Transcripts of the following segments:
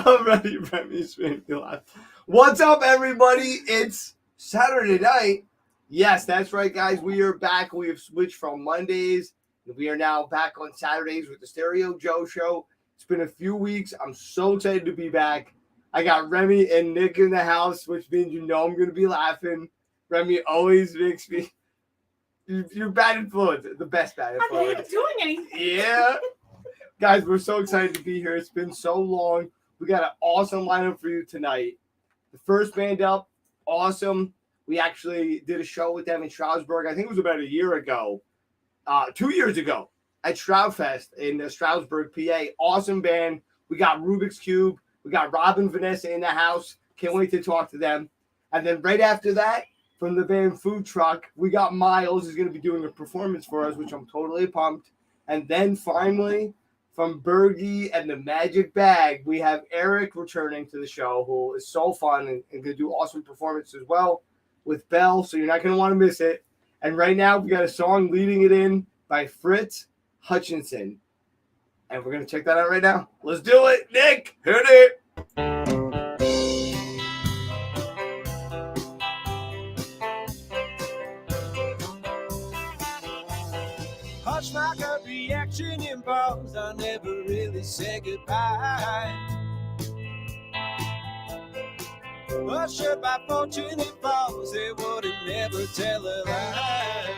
Already, Remy's making me laugh. What's up, everybody? It's Saturday night. Yes, that's right, guys. We are back. We have switched from Mondays. We are now back on Saturdays with the Stereo Joe Show. It's been a few weeks. I'm so excited to be back. I got Remy and Nick in the house, which means I'm going to be laughing. Remy always makes me... You're bad influence. The best bad influence. I'm not doing anything. Yeah. Guys, we're so excited to be here. It's been so long. We got an awesome lineup for you tonight. The first band up, awesome. We actually did a show with them in Stroudsburg. I think it was about a year ago, 2 years ago at Stroudfest in Stroudsburg, PA. Awesome band. We got Rubix Pube. We got Rob and Vanessa in the house. Can't wait to talk to them. And then right after that, from the band Food Truck, we got Miles is going to be doing a performance for us, which I'm totally pumped. And then finally, from Bergie and the Magic Bag, we have Eric returning to the show, who is so fun and going to do awesome performance as well with Belle, so you're not going to want to miss it. And right now, we got a song leading it in by Fritz Hutchinson. And we're going to check that out right now. Let's do it. Nick, hit it. Hush my gut reaction impulse, I never really said goodbye. Ushered by fortune it falls, they wouldn't never tell a lie.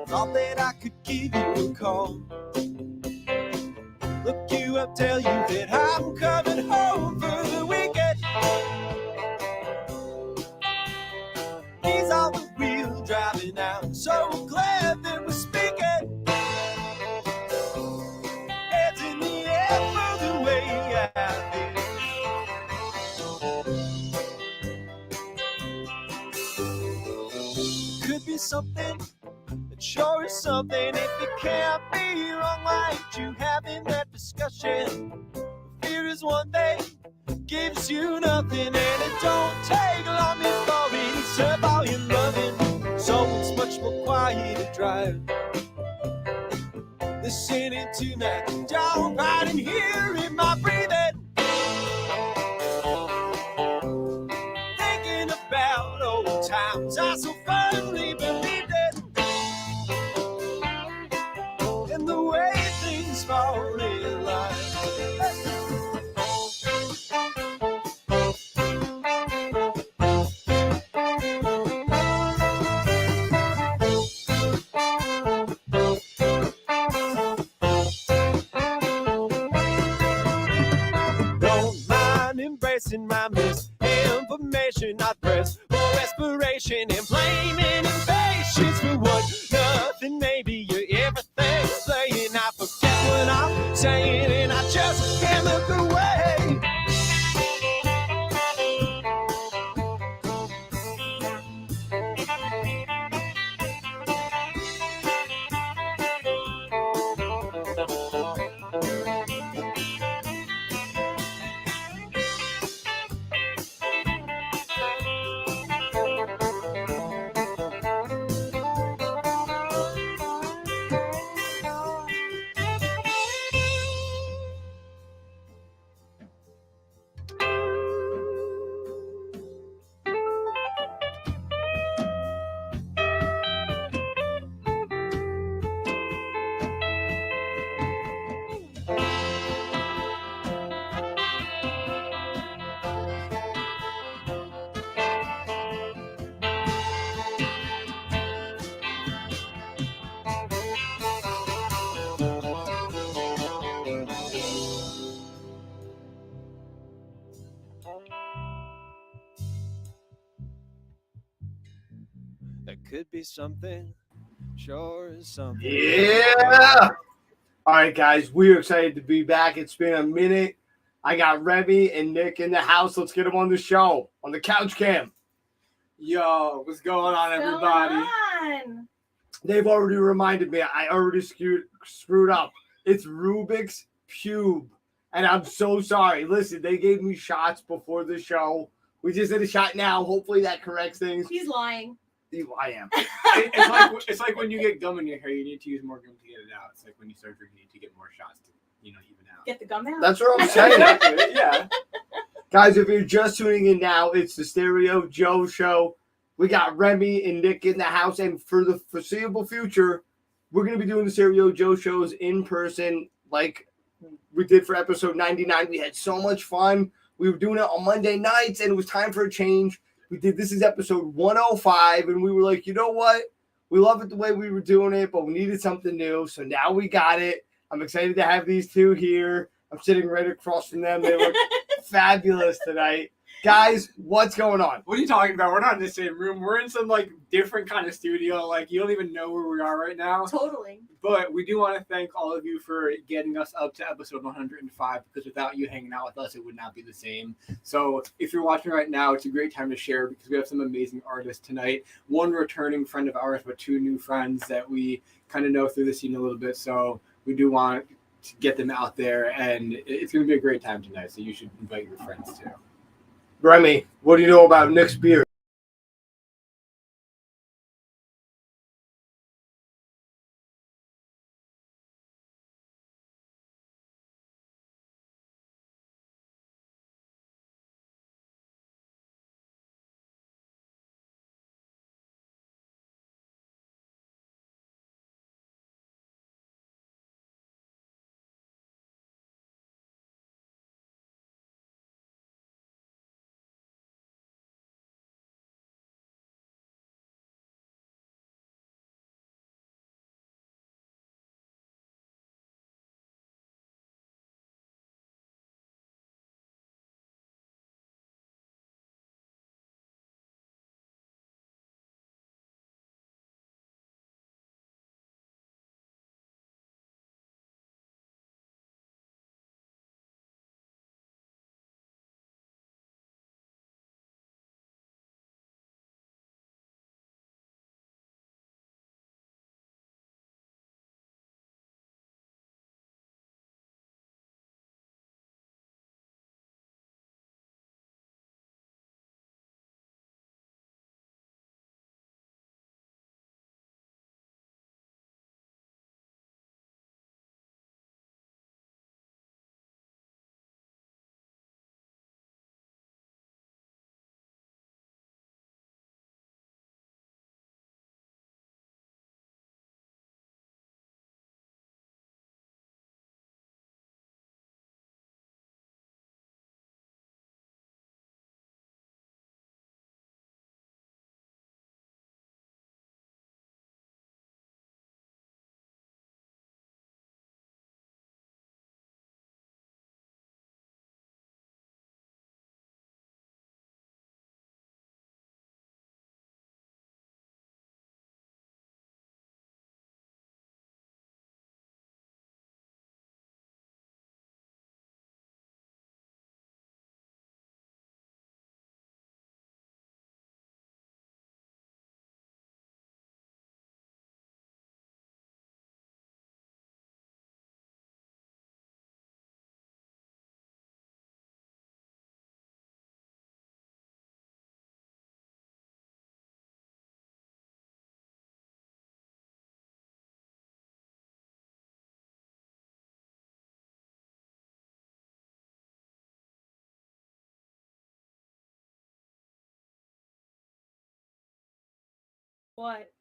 Thought that I could give you a call, look you up, tell you that I'm coming home for the weekend. He's on the wheel driving out, so glad that we're speaking. Heads in the air for the way I feel. Could be something, it sure is something. If it can't be wrong, why ain't you having that discussion? Fear is one thing, gives you nothing, and it don't take long before it eats up all your loving. So it's much more quiet to drive, listening to that downright and hearing my breathing, thinking about old times I so firmly believed in, and the way things fall in life. In my misinformation, not press for respiration and blaming impatience for what nothing, maybe you're everything playing. I forget what I'm saying and I just can't look away. There could be something, sure is something. Yeah. All right, guys, we're excited to be back. It's been a minute. I got Remy and Nick in the house. Let's get them on the show, on the couch cam. Yo, what's going on, everybody? On? They've already reminded me. I already screwed up. It's Rubix Pube, and I'm so sorry. Listen, they gave me shots before the show. We just did a shot now. Hopefully that corrects things. He's lying. I am. It's like when you get gum in your hair, you need to use more gum to get it out. It's like when you start drinking, you need to get more shots even out. Get the gum out. That's what I'm saying. Yeah. Guys, if you're just tuning in now, it's the Stereo Joe Show. We got Remy and Nick in the house, and for the foreseeable future, we're going to be doing the Stereo Joe shows in person like we did for episode 99. We had so much fun. We were doing it on Monday nights, and it was time for a change. This is episode 105, and we were like, you know what? We love it the way we were doing it, but we needed something new, so now we got it. I'm excited to have these two here. I'm sitting right across from them. They look fabulous tonight. Guys, what's going on? What are you talking about? We're not in the same room. We're in some different kind of studio. You don't even know where we are right now. Totally. But we do want to thank all of you for getting us up to episode 105, because without you hanging out with us, it would not be the same. So if you're watching right now, it's a great time to share, because we have some amazing artists tonight. One returning friend of ours, but two new friends that we kind of know through the scene a little bit. So we do want to get them out there, and it's going to be a great time tonight. So you should invite your friends too. Remy, what do you know about Nick's beard? What?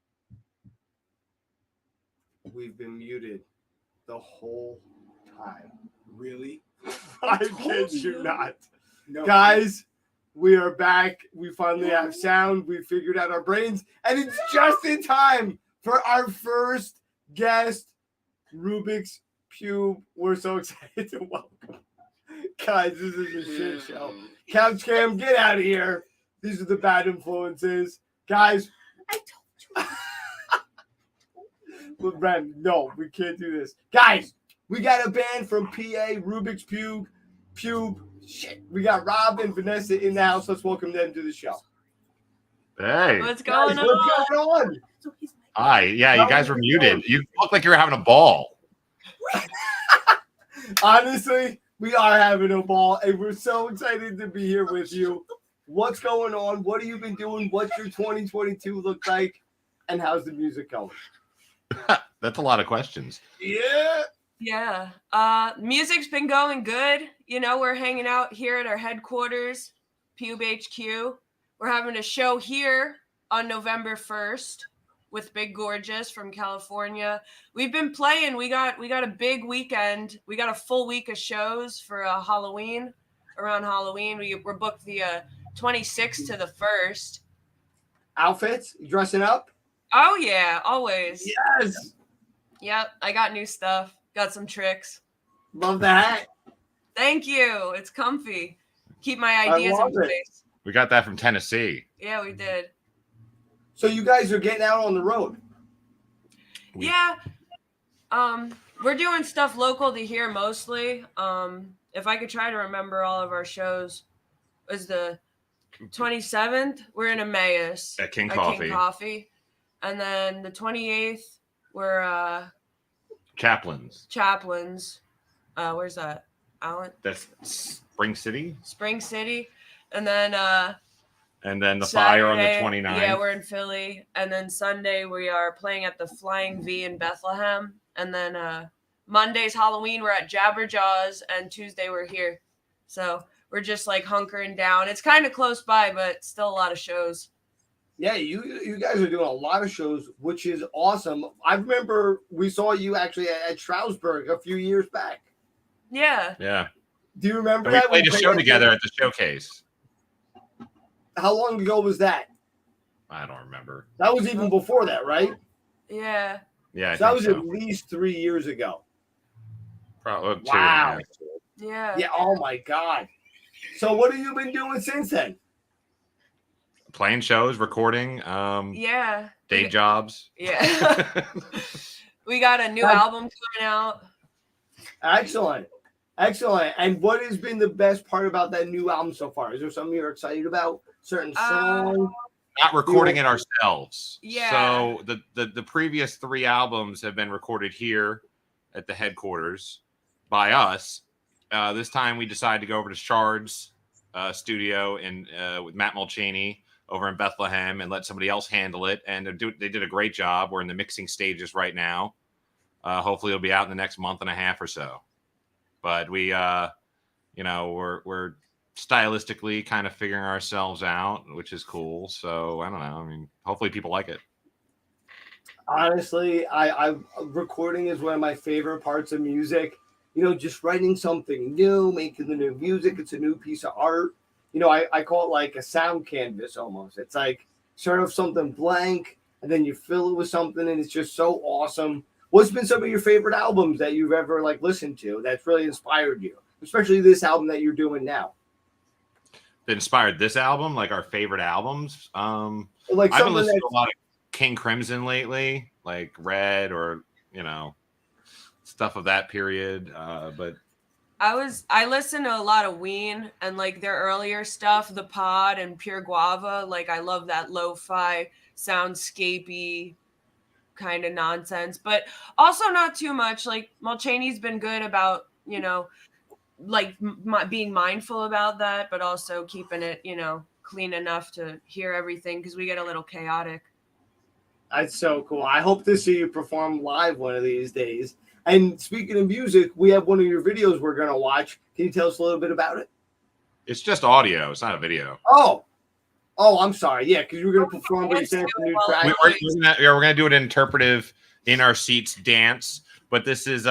We've been muted the whole time. Really? I kid you not. No. Guys, we are back. We finally have sound. We figured out our brains. And it's just in time for our first guest, Rubix Pube. We're so excited to welcome. Guys, this is a shit show. Couch Cam, get out of here. These are the bad influences. Guys. I told you. But Ren, no, we can't do this. Guys, we got a band from PA, Rubix Pube. Shit. We got Rob and Vanessa in the house. Let's welcome them to the show. Hey. What's Guys, going on? what's going on? Hi. Yeah, you guys were muted. You look like you were having a ball. Honestly, we are having a ball, and we're so excited to be here with you. What's going on? What have you been doing? What's your 2022 look like? And how's the music going? That's a lot of questions. Yeah. Yeah. Music's been going good. You know, we're hanging out here at our headquarters, Pube HQ. We're having a show here on November 1st with Big Gorgeous from California. We've been playing. We got a big weekend. We got a full week of shows for Halloween. Around Halloween, we're booked the 26th to the 1st. Outfits? You dressing up? Oh yeah, always. Yes. Yep, I got new stuff. Got some tricks. Love the hat. Thank you. It's comfy. Keep my ideas in place. We got that from Tennessee. Yeah, we did. So you guys are getting out on the road. Yeah. We're doing stuff local to here mostly. If I could try to remember all of our shows, was the 27th, we're in Emmaus At King King Coffee. Coffee. And then the 28th, we're Chaplains. Where's that? Allen? That's Spring City. Spring City. And then And then the Saturday, fire on the 29th. Yeah, we're in Philly. And then Sunday we are playing at the Flying V in Bethlehem. And then Monday's Halloween, we're at Jabberjaws, and Tuesday we're here. So we're just like hunkering down. It's kind of close by, but still a lot of shows. Yeah, you guys are doing a lot of shows, which is awesome. I remember we saw you actually at Stroudsburg a few years back. Yeah. Yeah. Do you remember And we that? played a show that together at the showcase. How long ago was that? I don't remember. That was even before that, right? Yeah. Yeah, So that was at least 3 years ago. Probably 2. Wow. Yeah. Yeah. Oh my God. So what have you been doing since then? Playing shows, recording, Yeah. day jobs. Yeah. We got a new album coming out. Excellent. Excellent. And what has been the best part about that new album so far? Is there something you're excited about? Certain song? Not recording it ourselves. Yeah. So the previous 3 albums have been recorded here at the headquarters by us. This time we decided to go over to Shard's studio with Matt Mulchaney over in Bethlehem and let somebody else handle it. And they did a great job. We're in the mixing stages right now. Hopefully it'll be out in the next month and a half or so. But we, we're stylistically kind of figuring ourselves out, which is cool. So I don't know. I mean, hopefully people like it. Honestly, I recording is one of my favorite parts of music. You know, just writing something new, making the new music. It's a new piece of art. You know, I call it like a sound canvas almost. It's like sort of something blank, and then you fill it with something, and it's just so awesome. What's been some of your favorite albums that you've ever like listened to that's really inspired you, especially this album that you're doing now? That inspired this album, like our favorite albums. Like I've been something listening to that's a lot of King Crimson lately, like Red or stuff of that period. But I listened to a lot of Ween and like their earlier stuff, The Pod and Pure Guava. Like I love that lo-fi, soundscapey kind of nonsense, but also not too much. Like Mulchaney's been good about, like being mindful about that, but also keeping it, clean enough to hear everything because we get a little chaotic. That's so cool. I hope to see you perform live one of these days. And speaking of music, we have one of your videos we're going to watch. Can you tell us a little bit about it? it's just audio. It's not a video. Oh, I'm sorry. Yeah, because you were going to perform, but you said some new track. We're going to do an interpretive in our seats dance. But this is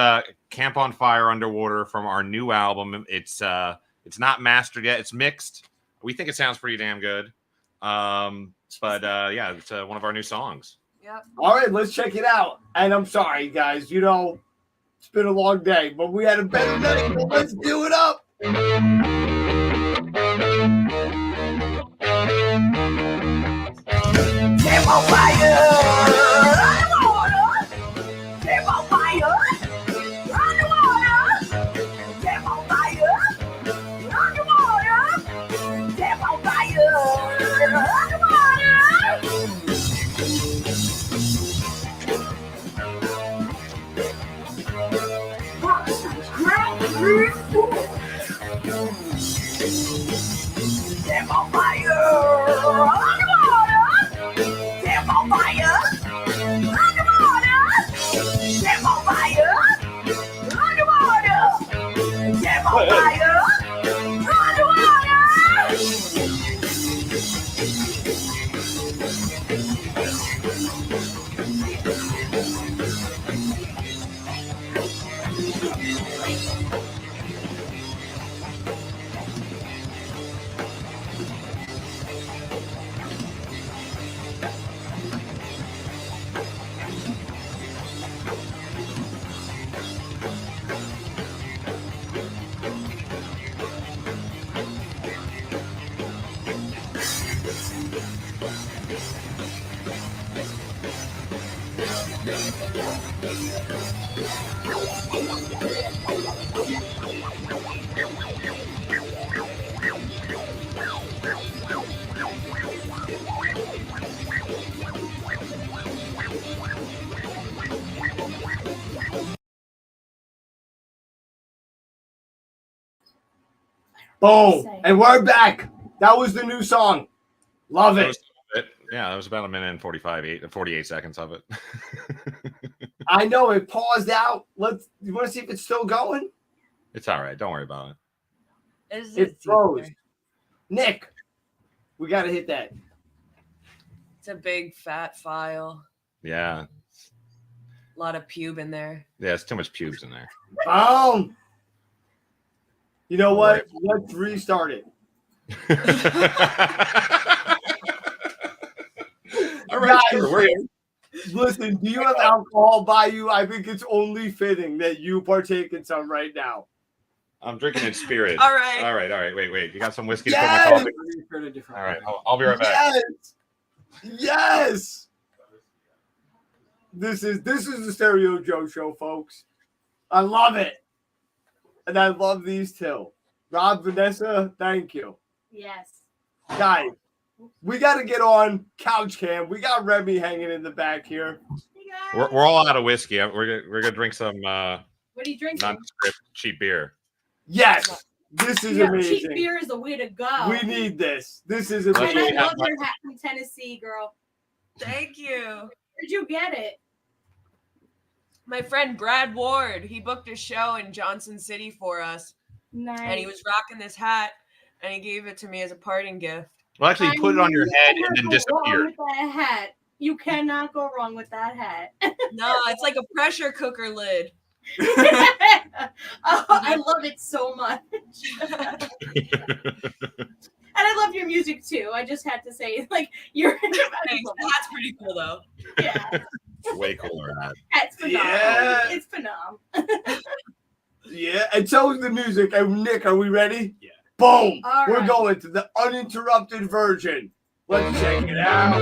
Camp on Fire Underwater from our new album. It's not mastered yet. It's mixed. We think it sounds pretty damn good. But yeah, it's one of our new songs. Yep. All right, let's check it out. And I'm sorry, guys. It's been a long day, but we had a better night. So let's do it up. Camp on fire, underwater. Camp on fire, underwater. Camp on fire, underwater. Camp on fire, Camp on fire, underwater. Camp on fire, Boom. Say. And we're back. That was the new song. Love That it. was it. Yeah, that was about a minute and 48 seconds of it. I know it paused out. You want to see if it's still going? It's all right. Don't worry about it. It froze. Nick, we got to hit that. It's a big fat file. Yeah. A lot of pube in there. Yeah, it's too much pubes in there. Boom. You know what? Let's restart it. All right, Guys, sure, we're here. listen, do you have alcohol by you? I think it's only fitting that you partake in some right now. I'm drinking in spirit. All right. All right. Wait. You got some whiskey to Yes! put in my coffee? Turn a different All right. way. I'll be right back. Yes. This is the Stereo Joe show, folks. I love it. And I love these two. Rob, Vanessa, thank you. Yes. Guys, we got to get on Couch Cam. We got Remy hanging in the back here. Hey guys. We're all out of whiskey. We're gonna drink some What are you drinking? nondescript cheap beer. Yes, this is Yeah, amazing. cheap beer is the way to go. We need this. This is And Let's amazing. I really love your hat from Tennessee, girl. Thank you. Where'd you get it? My friend Brad Ward, he booked a show in Johnson City for us, Nice. and he was rocking this hat, and he gave it to me as a parting gift. Well, actually, you put it on your head and then You cannot go wrong disappeared. with that hat. You cannot go wrong with that hat. No, it's like a pressure cooker lid. Oh, I love it so much. And I love your music too. I just had to say, like, you're Thanks. That's pretty cool, though. yeah, Way cooler than that. it's phenomenal. Yeah. It's phenomenal. Yeah, and so is the music. And Nick, are we ready? Yeah. Boom. All We're right. going to the uninterrupted version. Let's check it out.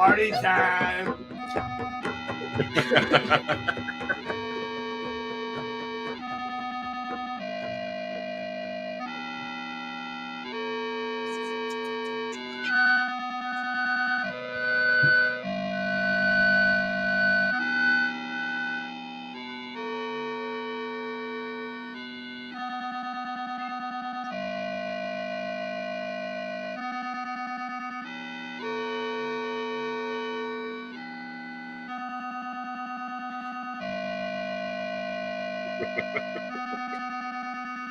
Party time.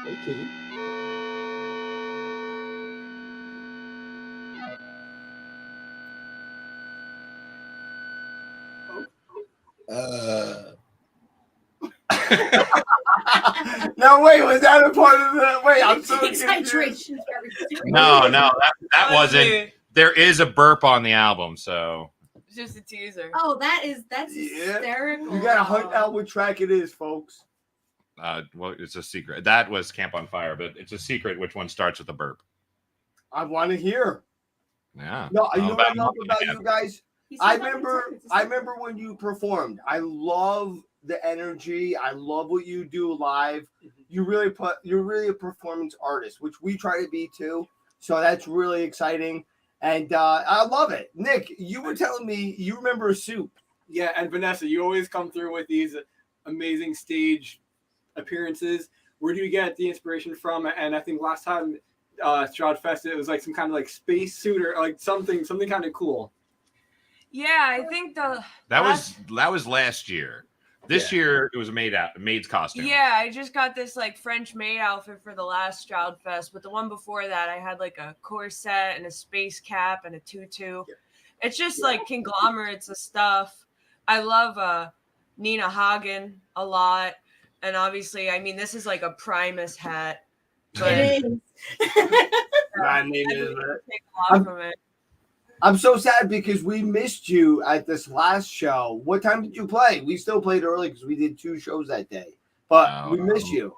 Okay. No, wait, was that a part of the? Wait, I'm so confused. Exaggeration. Very stupid. No, that Let's wasn't. see. There is a burp on the album, so It's just a teaser. Oh, that's Yeah. hysterical. You gotta hunt out what track it is, folks. well, it's a secret. That was Camp on Fire, but it's a secret which one starts with a burp. I want to hear. Yeah. No, you How know what I love monkey about man? you guys? He says I that remember every time. It's a secret. when you performed. I love the energy. I love what you do live. You're really a performance artist, which we try to be too. So that's really exciting. And I love it. Nick, you were telling me you remember a soup. Yeah, and Vanessa, you always come through with these amazing stage appearances. Where do you get the inspiration from? And I think last time Stroud Fest, it was like some kind of like space suit or like something kind of cool. Yeah, I think That was last year. This year it was a maid's costume. Yeah, I just got this like French maid outfit for the last Stroud Fest, but the one before that I had like a corset and a space cap and a tutu. It's just like conglomerates of stuff. I love Nina Hagen a lot. And obviously, I mean, this is like a Primus hat. But It is. My name I is. didn't take a lot from it. I'm so sad because we missed you at this last show. What time did you play? We still played early because we did 2 shows that day, but we missed you.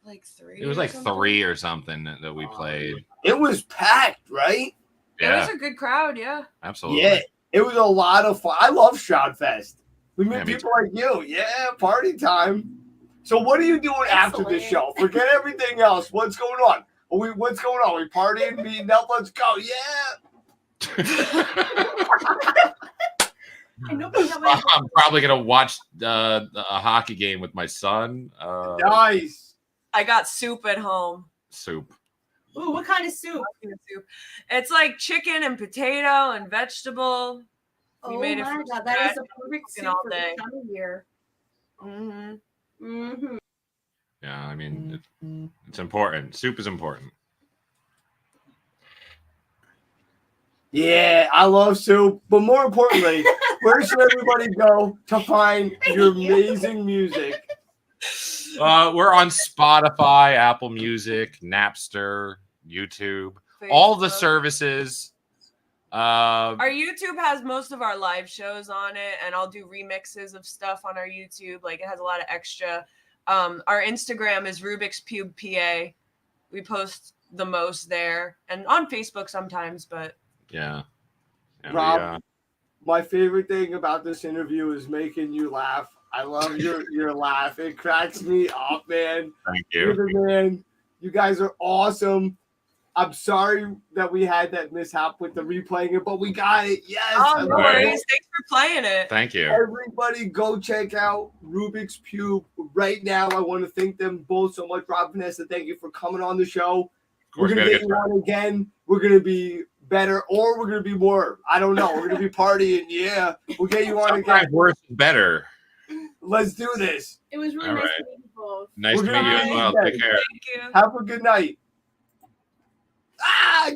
Like 3. It was like 3 or something that we played. It was packed, right? It Yeah, was a good crowd, yeah. absolutely. Yeah, it was a lot of fun. I love Shroud Fest. We meet Yeah, me people like you. Yeah, party time. So what are you doing after this show? Forget everything else. What's going on? What's going on? We partying, meeting up. Let's go. Yeah. I know, but how I'm probably gonna watch a hockey game with my son. Nice. I got soup at home. Soup. Ooh, what kind of soup? It's like chicken and potato and vegetable. We Oh made it my from god, that is a scratch perfect soup all for day. this time of year. Mm-hmm. Mm-hmm. Yeah, I mean it's important. Soup is important. Yeah, I love soup. But more importantly, where should everybody go to find your amazing music? We're on Spotify, Apple Music, Napster, YouTube, all the Facebook. services. Our YouTube has most of our live shows on it, and I'll do remixes of stuff on our YouTube. Like it has a lot of extra. Our Instagram is Rubix Pube PA. We post the most there, and on Facebook sometimes, but Yeah. Rob, my favorite thing about this interview is making you laugh. I love your laugh. It cracks me up, man. Thank You're you. the man. You guys are awesome. I'm sorry that we had that mishap with the replaying it, but we got it. Yes. oh, no Right. worries. Thanks for playing it. Thank you. Everybody go check out Rubik's Pube right now. I want to thank them both so much. Rob, Vanessa, thank you for coming on the show. We're course, going to we get had a you on again. We're going to be better, or we're going to be more. I don't know. We're going to be partying. Yeah. We'll get you on again. Sometimes worse is better. Let's do this. It was really All nice right. to meet you both. Nice We're to meet you as gonna well. be Take care. Thank you. Have a good night.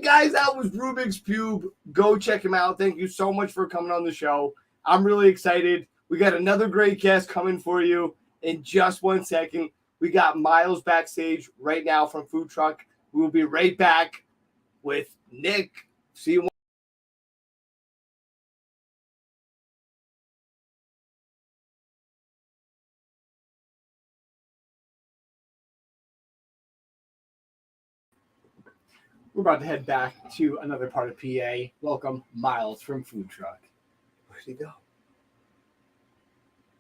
Guys, that was Rubik's Pube. Go check him out. Thank you so much for coming on the show. I'm really excited. We got another great guest coming for you in just 1 second. We got Miles backstage right now from Food Truck. We will be right back with Nick. See you. We're about to head back to another part of PA. Welcome, Miles from Food Truck. Where'd he go?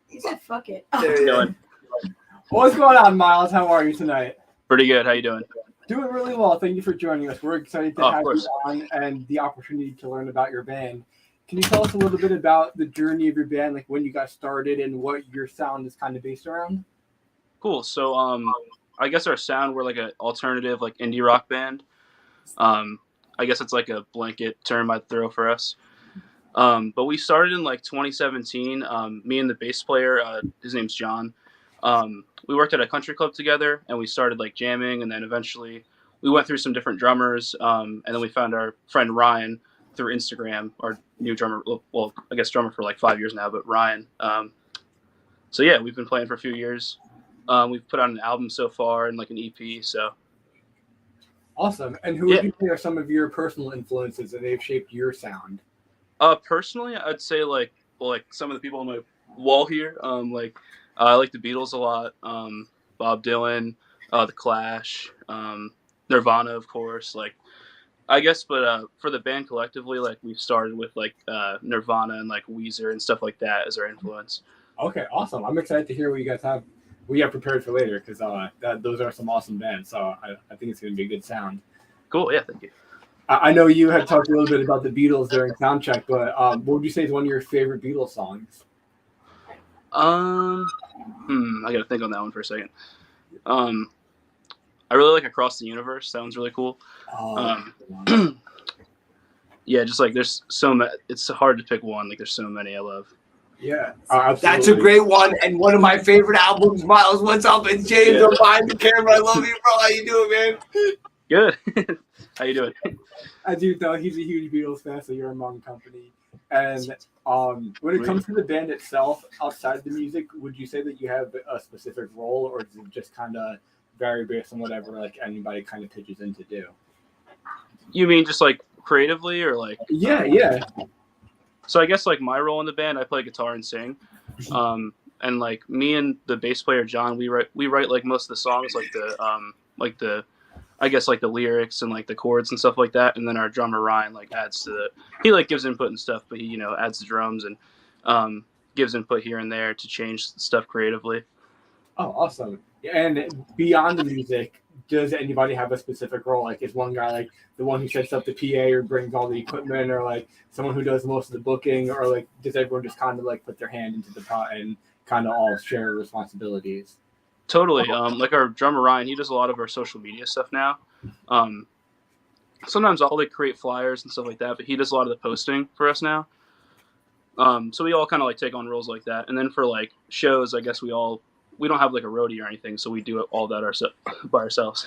He said, "Fuck it." There he is. Doing? What's going on, Miles? How are you tonight? Pretty good. How you doing? Doing really well. Thank you for joining us. We're excited to Oh, of have you course. on and the opportunity to learn about your band. Can you tell us a little bit about the journey of your band, like when you got started and what your sound is kind of based around? Cool. So I guess our sound, we're like an alternative like indie rock band. I guess it's like a blanket term I'd throw for us. But we started in like 2017. Me and the bass player, his name's John. We worked at a country club together, and we started like jamming, and then eventually we went through some different drummers, and then we found our friend Ryan through Instagram, our new drummer. Well, I guess drummer for like 5 years now, but Ryan. So yeah, we've been playing for a few years. We've put out an album so far and like an EP. So Awesome. And who would you say are some of your personal influences that they've shaped your sound? personally, I'd say like some of the people on my wall here. I like the Beatles a lot. Bob Dylan, the Clash, Nirvana, of course. Like I guess, but for the band collectively, like we've started with like Nirvana and like Weezer and stuff like that as our influence. Okay, awesome. I'm excited to hear what you guys have. We have prepared for later because those are some awesome bands. So I think it's going to be a good sound. Cool. Yeah. Thank you. I know you had talked a little bit about the Beatles during soundcheck, but what would you say is one of your favorite Beatles songs? I gotta think on that one for a second. I really like Across the Universe. That one's really cool. Yeah, just like there's so many. It's hard to pick one. Like there's so many I love. Yeah, absolutely. That's a great one, and one of my favorite albums. Miles, what's up? And James, I'm behind the camera. I love you, bro. How you doing, man? Good. How you doing? I do know he's a huge Beatles fan, so you're among company. And when it comes to the band itself, outside the music, would you say that you have a specific role, or does it just kind of vary based on whatever like anybody kind of pitches in to do? You mean just like creatively, or like? Yeah. So I guess like my role in the band, I play guitar and sing. And like me and the bass player John, we write like most of the songs, like the I guess like the lyrics and like the chords and stuff like that. And then our drummer Ryan like adds to he like gives input and stuff, but he adds the drums and gives input here and there to change stuff creatively. Oh, awesome. And beyond the music, does anybody have a specific role? Like is one guy like the one who sets up the PA or brings all the equipment, or like someone who does most of the booking, or like does everyone just kind of like put their hand into the pot and kind of all share responsibilities? Totally. Like our drummer Ryan, he does a lot of our social media stuff now. Sometimes I'll like create flyers and stuff like that, but he does a lot of the posting for us now. So we all kind of like take on roles like that. And then for like shows, I guess we don't have like a roadie or anything, so we do all that by ourselves.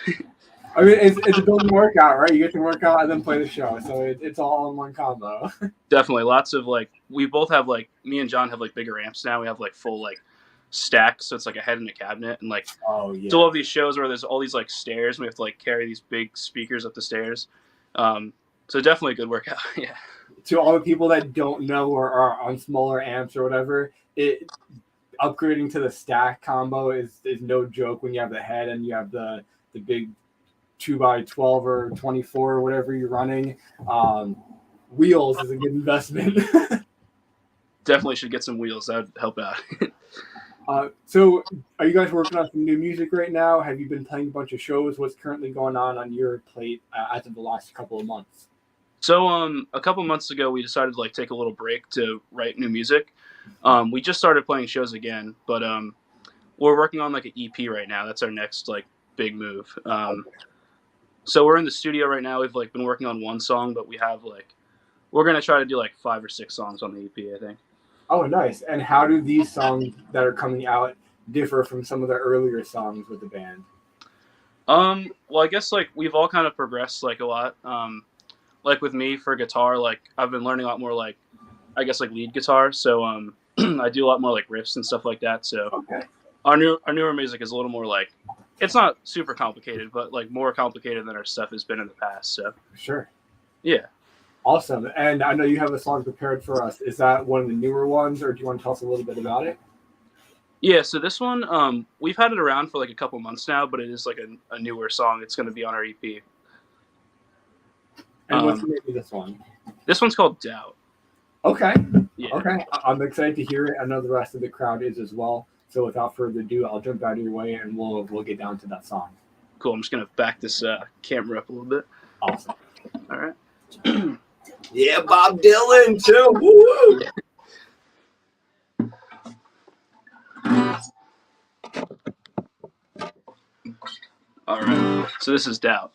I mean, it's a building workout, right? You get to work out and then play the show, so it's all in one combo. Definitely, lots of like we both have like me and John have like bigger amps now. We have like full like stacks, so it's like a head in a cabinet, and like it's all of these shows where there's all these like stairs, and we have to like carry these big speakers up the stairs. So definitely a good workout. Yeah. To all the people that don't know or are on smaller amps or whatever, upgrading to the stack combo is no joke when you have the head and you have the big 2x12 or 24 or whatever you're running. Wheels is a good investment. Definitely should get some wheels. That would help out. So are you guys working on some new music right now? Have you been playing a bunch of shows? What's currently going on your plate as of the last couple of months? So a couple months ago, we decided to like take a little break to write new music. We just started playing shows again, but we're working on like an EP right now. That's our next like big move. So we're in the studio right now. We've like been working on one song, but we're gonna try to do like 5 or 6 songs on the EP, I think. Oh, nice. And how do these songs that are coming out differ from some of the earlier songs with the band? Well, I guess like we've all kind of progressed like a lot. Like with me for guitar, like I've been learning a lot more like I guess like lead guitar. So I do a lot more like riffs and stuff like that. So okay. Our newer music is a little more like it's not super complicated, but like more complicated than our stuff has been in the past. So sure. Yeah. Awesome. And I know you have a song prepared for us. Is that one of the newer ones, or do you want to tell us a little bit about it? Yeah, so this one, we've had it around for like a couple months now, but it is like a newer song. It's going to be on our EP. And what's the name of this one? This one's called Doubt. Okay. Yeah. Okay, I'm excited to hear it. I know the rest of the crowd is as well. So without further ado, I'll jump out of your way and we'll get down to that song. Cool. I'm just gonna back this camera up a little bit. Awesome. All right. Yeah, Bob Dylan too. Woo! All right. So this is Doubt.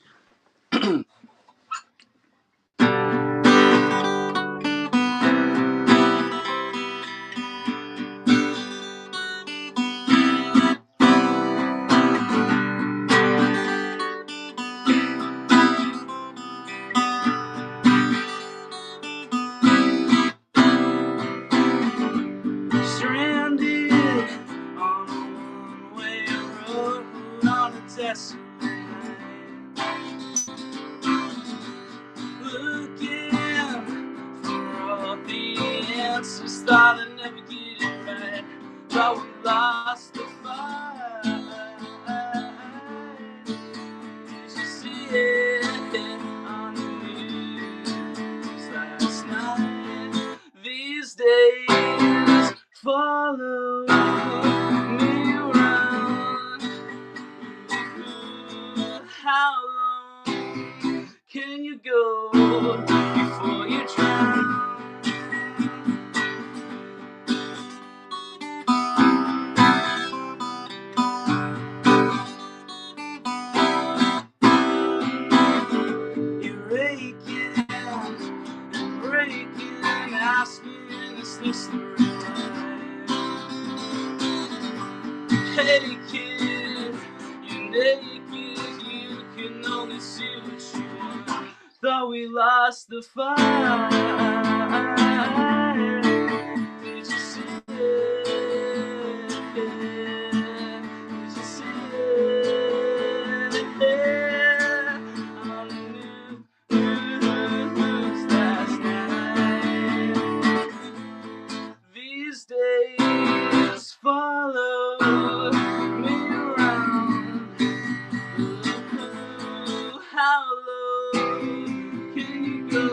Stranded on a one-way road on a desolate night, looking for all the answers, thought I'd never get it right, thought we lost the fight. Did you see it on the news last night? These days follow me around. How long can you go before you drown? You're raking and breaking, asking, is this the right? Hey kid, you're naked, you can only see what you want. Thought we lost the fight. Did you see it? Did you see it? On the news last night. These days follow me around. How low can you go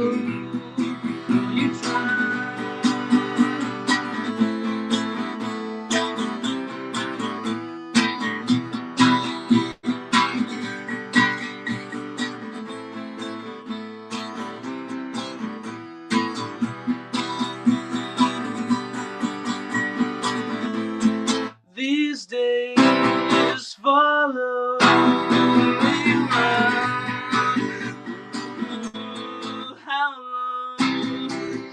before you try? These days follow me around. How long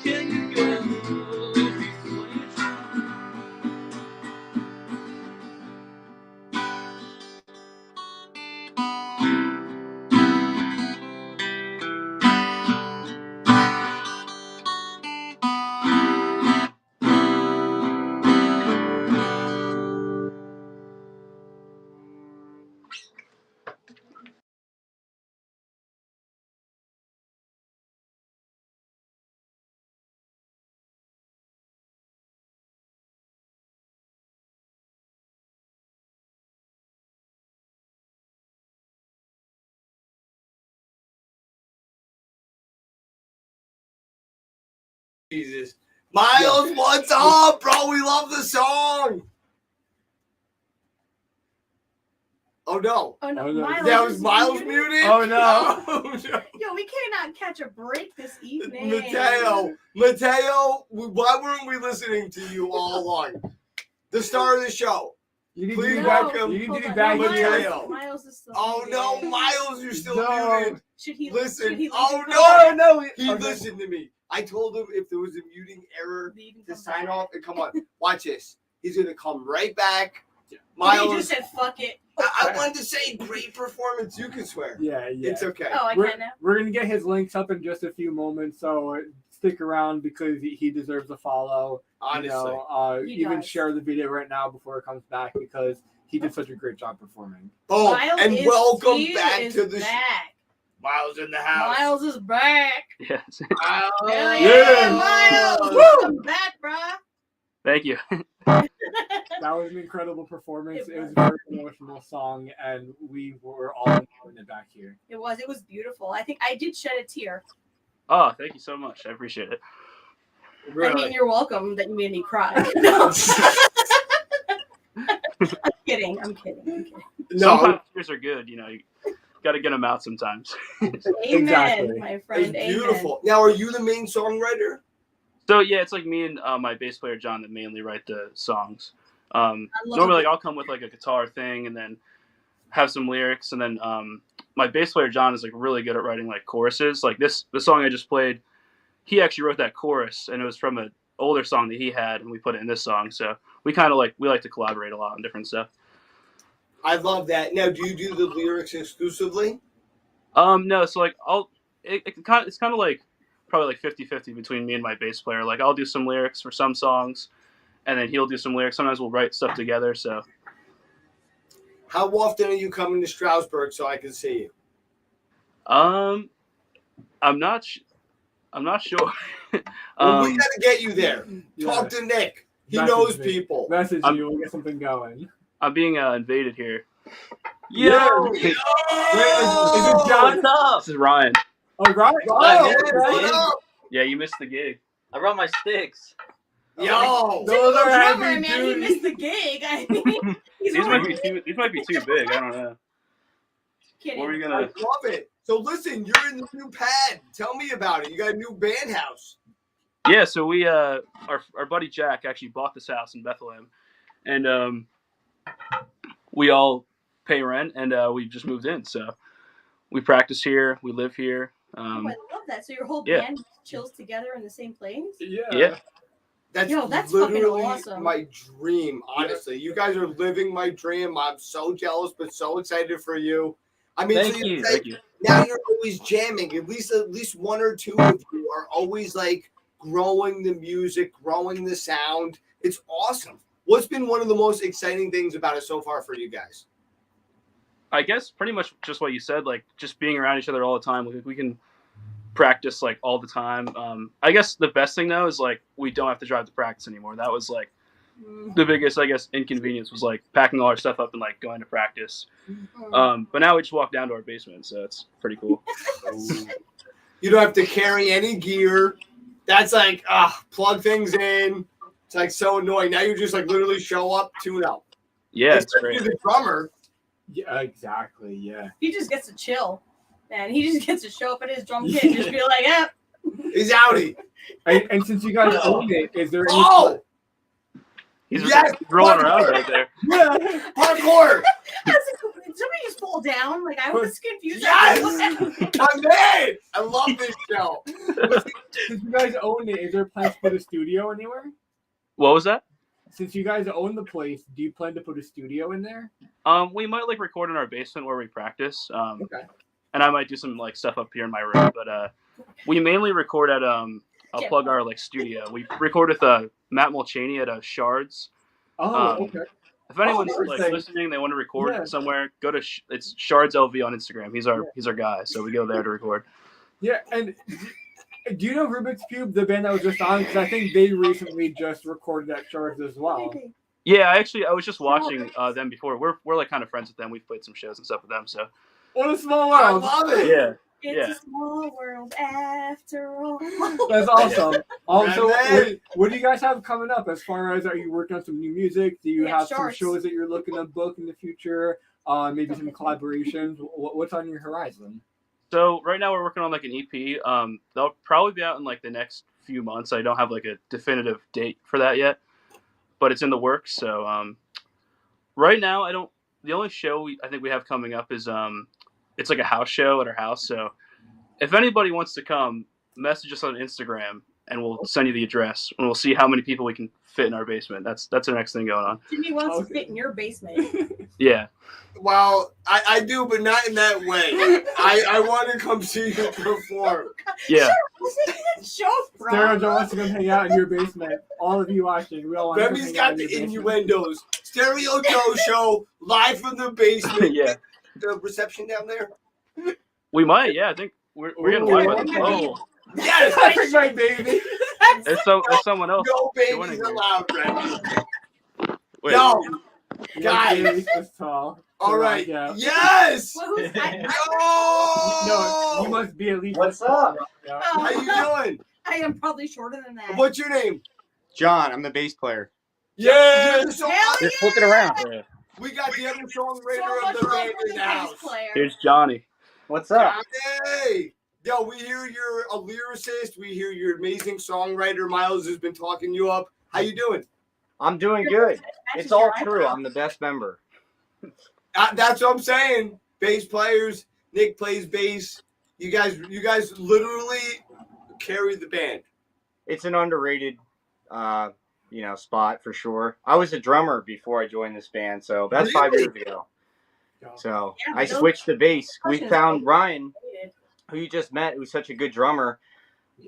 can you go before you drown? Jesus. Miles, what's up, bro? We love the song. Oh no. Oh no, Oh, no. Miles That was is Miles muted. muted? Oh, no. Oh, no. Yo, we cannot catch a break this evening. Mateo, why weren't we listening to you all along? The star of the show. You need Please to be welcome- You need to hold be on. back No, here. Mateo. Miles is still Oh no, muted. Miles, you're still No. muted. Should he Listen. Should he Oh, leave? no. No. He Okay. listened to me. I told him if there was a muting error Leave and to come sign back. off, and come on, watch this. He's gonna come right back. He Miles, just said fuck it. I wanted to say great performance. You can swear. Yeah. It's okay. Oh, I We're, can now. we're gonna get his links up in just a few moments, so stick around because he deserves a follow. Honestly. You know, He even does. share the video right now before it comes back because he did such a great job performing. Boom. Miles And is welcome here, back is to the back. Miles in the house. Miles is back. Yes. Miles. Hell Yeah. Miles. Woo! Come back, bruh. Thank you. That was an incredible performance. It It was was. a very emotional song, and we were all enjoying it back here. It was beautiful. I think I did shed a tear. Oh, thank you so much. I appreciate it. I mean, you're welcome that you made me cry. No. I'm kidding. I'm kidding. Sometimes tears are good, you know. You got to get them out sometimes. Amen, Exactly. my friend. It's beautiful. Now, are you the main songwriter? So yeah, it's like me and my bass player John that mainly write the songs. Normally, like I'll come with like a guitar thing and then have some lyrics, and then my bass player John is like really good at writing like choruses. Like the song I just played, he actually wrote that chorus, and it was from an older song that he had, and we put it in this song. So we kind of like to collaborate a lot on different stuff. I love that. Now, do you do the lyrics exclusively? No, so like it's kind of like probably like 50-50 between me and my bass player. Like I'll do some lyrics for some songs, and then he'll do some lyrics. Sometimes we'll write stuff together. So how often are you coming to Stroudsburg so I can see you? I'm not sure. Well, we gotta get you there. Talk to Nick. He knows people. Message you. We'll get something going. I'm being invaded here. Yo! Wait, is it John? Up? This is Ryan. Oh, right. What up? Yeah, you missed the gig. I brought my sticks. Yo! Those are drummer, heavy man. He duty. missed the gig. I mean, he's These might already be too big. I don't know. kidding. What were you I gonna? love it. So listen, you're in the new pad. Tell me about it. You got a new band house. Yeah, so we our buddy Jack actually bought this house in Bethlehem, and we all pay rent, and we just moved in. So we practice here, we live here. Oh, I love that. So your whole yeah. band chills together in the same place? Yeah. That's That's literally fucking awesome. my dream, honestly. You guys are living my dream. I'm so jealous, but so excited for you. I mean, Thank so you. say, Thank you. now you're always jamming. At least one or two of you are always like growing the music, growing the sound. It's awesome. What's been one of the most exciting things about it so far for you guys? I guess pretty much just what you said, like just being around each other all the time. We can practice like all the time. I guess the best thing though is like we don't have to drive to practice anymore. That was like the biggest, I guess, inconvenience was like packing all our stuff up and like going to practice. But now we just walk down to our basement, so it's pretty cool. You don't have to carry any gear. That's like plug things in. It's like so annoying. Now you just like literally show up, tune up. Yeah, it's Except great. you're the drummer. Yeah, exactly. Yeah. He just gets to chill. Man, he just gets to show up at his drum kit and just be like, eh. He's outie. And since you guys own it, is there any? Oh, He's yes, rolling around right there. parkour. Did somebody just fall down? Like, I was confused. Yes! What? I'm in. I love this show. Since you guys own it, is there plans to put a studio anywhere? What was that? Since you guys own the place, do you plan to put a studio in there? We might like record in our basement where we practice. Okay. And I might do some like stuff up here in my room, but we mainly record at I'll plug our like studio. We record with Matt Mulchaney at Shards. Oh, okay. If anyone's Oh, like nice. listening, they want to record Yeah. somewhere, go to it's Shards LV on Instagram. He's our guy, so we go there to record. Yeah, and do you know Rubix Pube, the band that was just on? Because I think they recently just recorded at Shards as well. Yeah, I was just watching them before. We're like kind of friends with them. We've played some shows and stuff with them. So What a small I world! love it. yeah, It's a small world after all. That's awesome. Also, Man. what do you guys have coming up? As far as, are you working on some new music? Do you Yeah, have some Shards. shows that you're looking to book in the future? Maybe some collaborations. What's on your horizon? So right now we're working on like an EP. They'll probably be out in like the next few months. I don't have like a definitive date for that yet, but it's in the works. So right now the only show I think we have coming up is it's like a house show at our house. So if anybody wants to come, message us on Instagram and we'll send you the address and we'll see how many people we can fit in our basement. That's the next thing going on. Jimmy wants to Okay. fit in your basement. Yeah. Well, I do, but not in that way. I want to come see you perform. Yeah. Show, bro. Sarah Joe wants to come hang out in your basement. All of you watching, we all want to come Remy's hang out got in the your basement. innuendos. Stereo Joe show live from the basement. Yeah. The reception down there. We might. Yeah. I think we're gonna Ooh, live with okay. Oh, Yes. That's my baby. there's someone else. No babies joining here. allowed, Remy. Wait. No. Guys. Guys. This tall. All right. Yeah. Yes. Well, No. No, you must be at least. What's this tall. up? Yeah. How you doing? I am probably shorter than that. What's your name? John, I'm the bass player. Yeah. Hell Just flip it around. Yeah. We got the other songwriter So much of the love band for in the the bass house. player. Here's Johnny. What's up? Hey, yo, we hear you're a lyricist. We hear you're amazing songwriter. Miles has been talking you up. How you doing? I'm doing good. Matches It's all your true. eyebrow. I'm the best member. That's what I'm saying. Bass players. Nick plays bass. You guys literally carry the band. It's an underrated, spot for sure. I was a drummer before I joined this band, so that's 5 Really? years ago. So Yeah, I but those switched to bass. We percussions found are Ryan, underrated. who you just met, who's such a good drummer.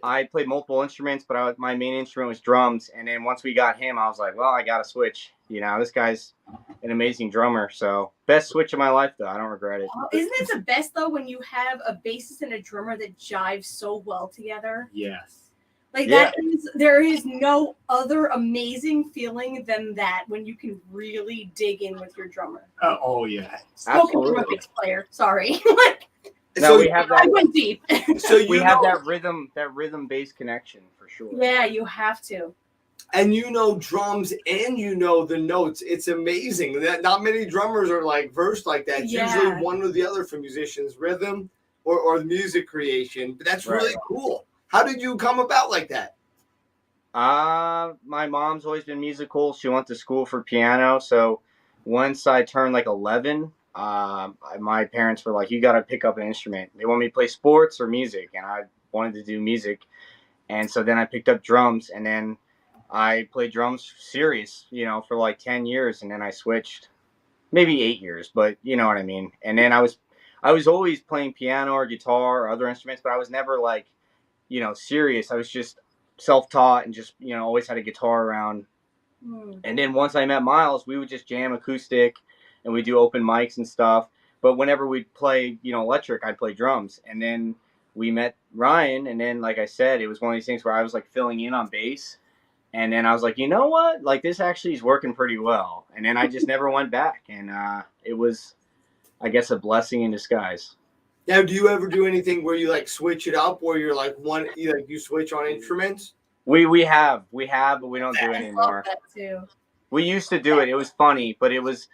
I played multiple instruments, but my main instrument was drums. And then once we got him, I was like, well, I got to switch. This guy's an amazing drummer. So best switch of my life, though. I don't regret it. Isn't it the best though when you have a bassist and a drummer that jive so well together? Yes. Like Yeah. there is no other amazing feeling than that when you can really dig in with your drummer. Oh yeah. Spoken from a Absolutely. bass player, sorry. No, So we have I that. went deep. So you We have know, that rhythm bass connection for sure. Yeah, you have to. and drums and the notes. It's amazing that not many drummers are like versed like that. It's Yeah. usually one or the other for musicians, rhythm or the music creation. But that's really Right. cool. How did you come about like that? My mom's always been musical. She went to school for piano. So once I turned like 11, my parents were like, you got to pick up an instrument. They want me to play sports or music. And I wanted to do music. And so then I picked up drums, and then I played drums serious, for like 10 years. And then I switched, maybe 8 years, but you know what I mean? And then I was always playing piano or guitar or other instruments, but I was never like, serious. I was just self-taught and just, always had a guitar around. And then once I met Miles, we would just jam acoustic and we do open mics and stuff. But whenever we'd play, electric, I'd play drums. And then we met Ryan. And then, like I said, it was one of these things where I was like filling in on bass. And then I was like, you know what? Like this actually is working pretty well. And then I just never went back. And it was, I guess, a blessing in disguise. Now, do you ever do anything where you like switch it up, where you're like you switch on instruments? We have, but we don't do it I love anymore. that too. We used to do it. It was funny, but it was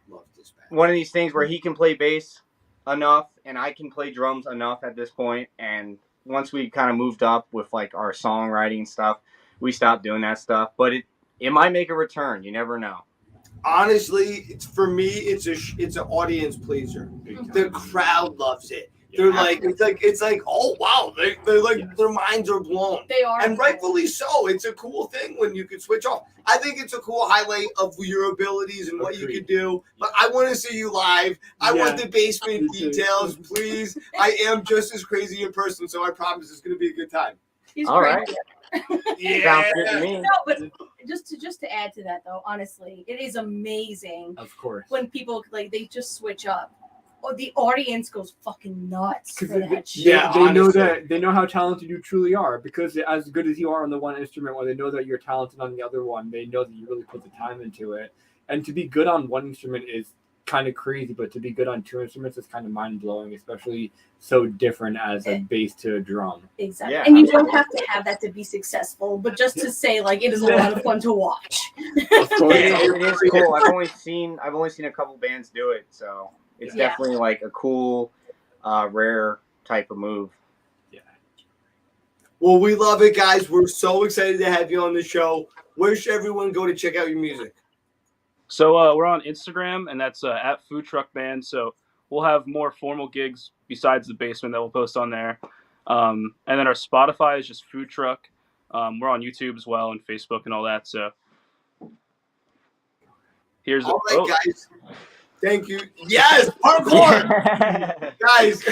Love this band. one of these things where he can play bass enough and I can play drums enough at this point. And once we kind of moved up with like our songwriting stuff, we stopped doing that stuff. But it might make a return. You never know. Honestly, for me, it's an audience pleaser. The crowd loves it. They're like, it's like, oh wow, they're like, Yes. their minds are blown. They are. And rightfully so. It's a cool thing when you can switch off. I think it's a cool highlight of your abilities and what you Agreed. can do. But I want to see you live. I want Yeah. the basement Me too. details, please. I am just as crazy in person, so I promise it's going to be a good time. He's All great. right. Yeah. Sounds good to me. No, but just to add to that though, honestly, it is amazing Of course. when people like they just switch up. Or the audience goes fucking nuts for Because that shit. Yeah, they know honestly. that they know how talented you truly are. Because as good as you are on the one instrument, or they know that you're talented on the other one, they know that you really put the time into it. And to be good on one instrument is kind of crazy, but to be good on two instruments is kind of mind blowing, especially so different as a bass to a drum. Exactly. Yeah, And you don't have to have that to be successful, but just to say like it is a lot of fun to watch. Of course. It is cool. I've only seen a couple bands do it, so it's Yeah. definitely like a cool, rare type of move. Well, we love it, guys. We're so excited to have you on the show. Where should everyone go to check out your music? So we're on Instagram, and that's at Food Truck Band. So we'll have more formal gigs besides the basement that we'll post on there. And then our Spotify is just Food Truck. We're on YouTube as well and Facebook and all that. So here's All right, guys. Thank you. Yes, parkour, guys.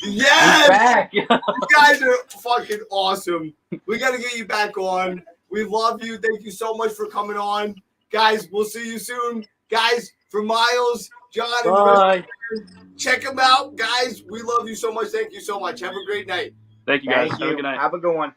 Yes, Back. you guys are fucking awesome. We got to get you back on. We love you. Thank you so much for coming on, guys. We'll see you soon, guys. For Miles, John, and Bye. Chris, check them out, guys. We love you so much. Thank you so much. Have a great night. Thank you guys. Thank Have a you. good night. Have a good one.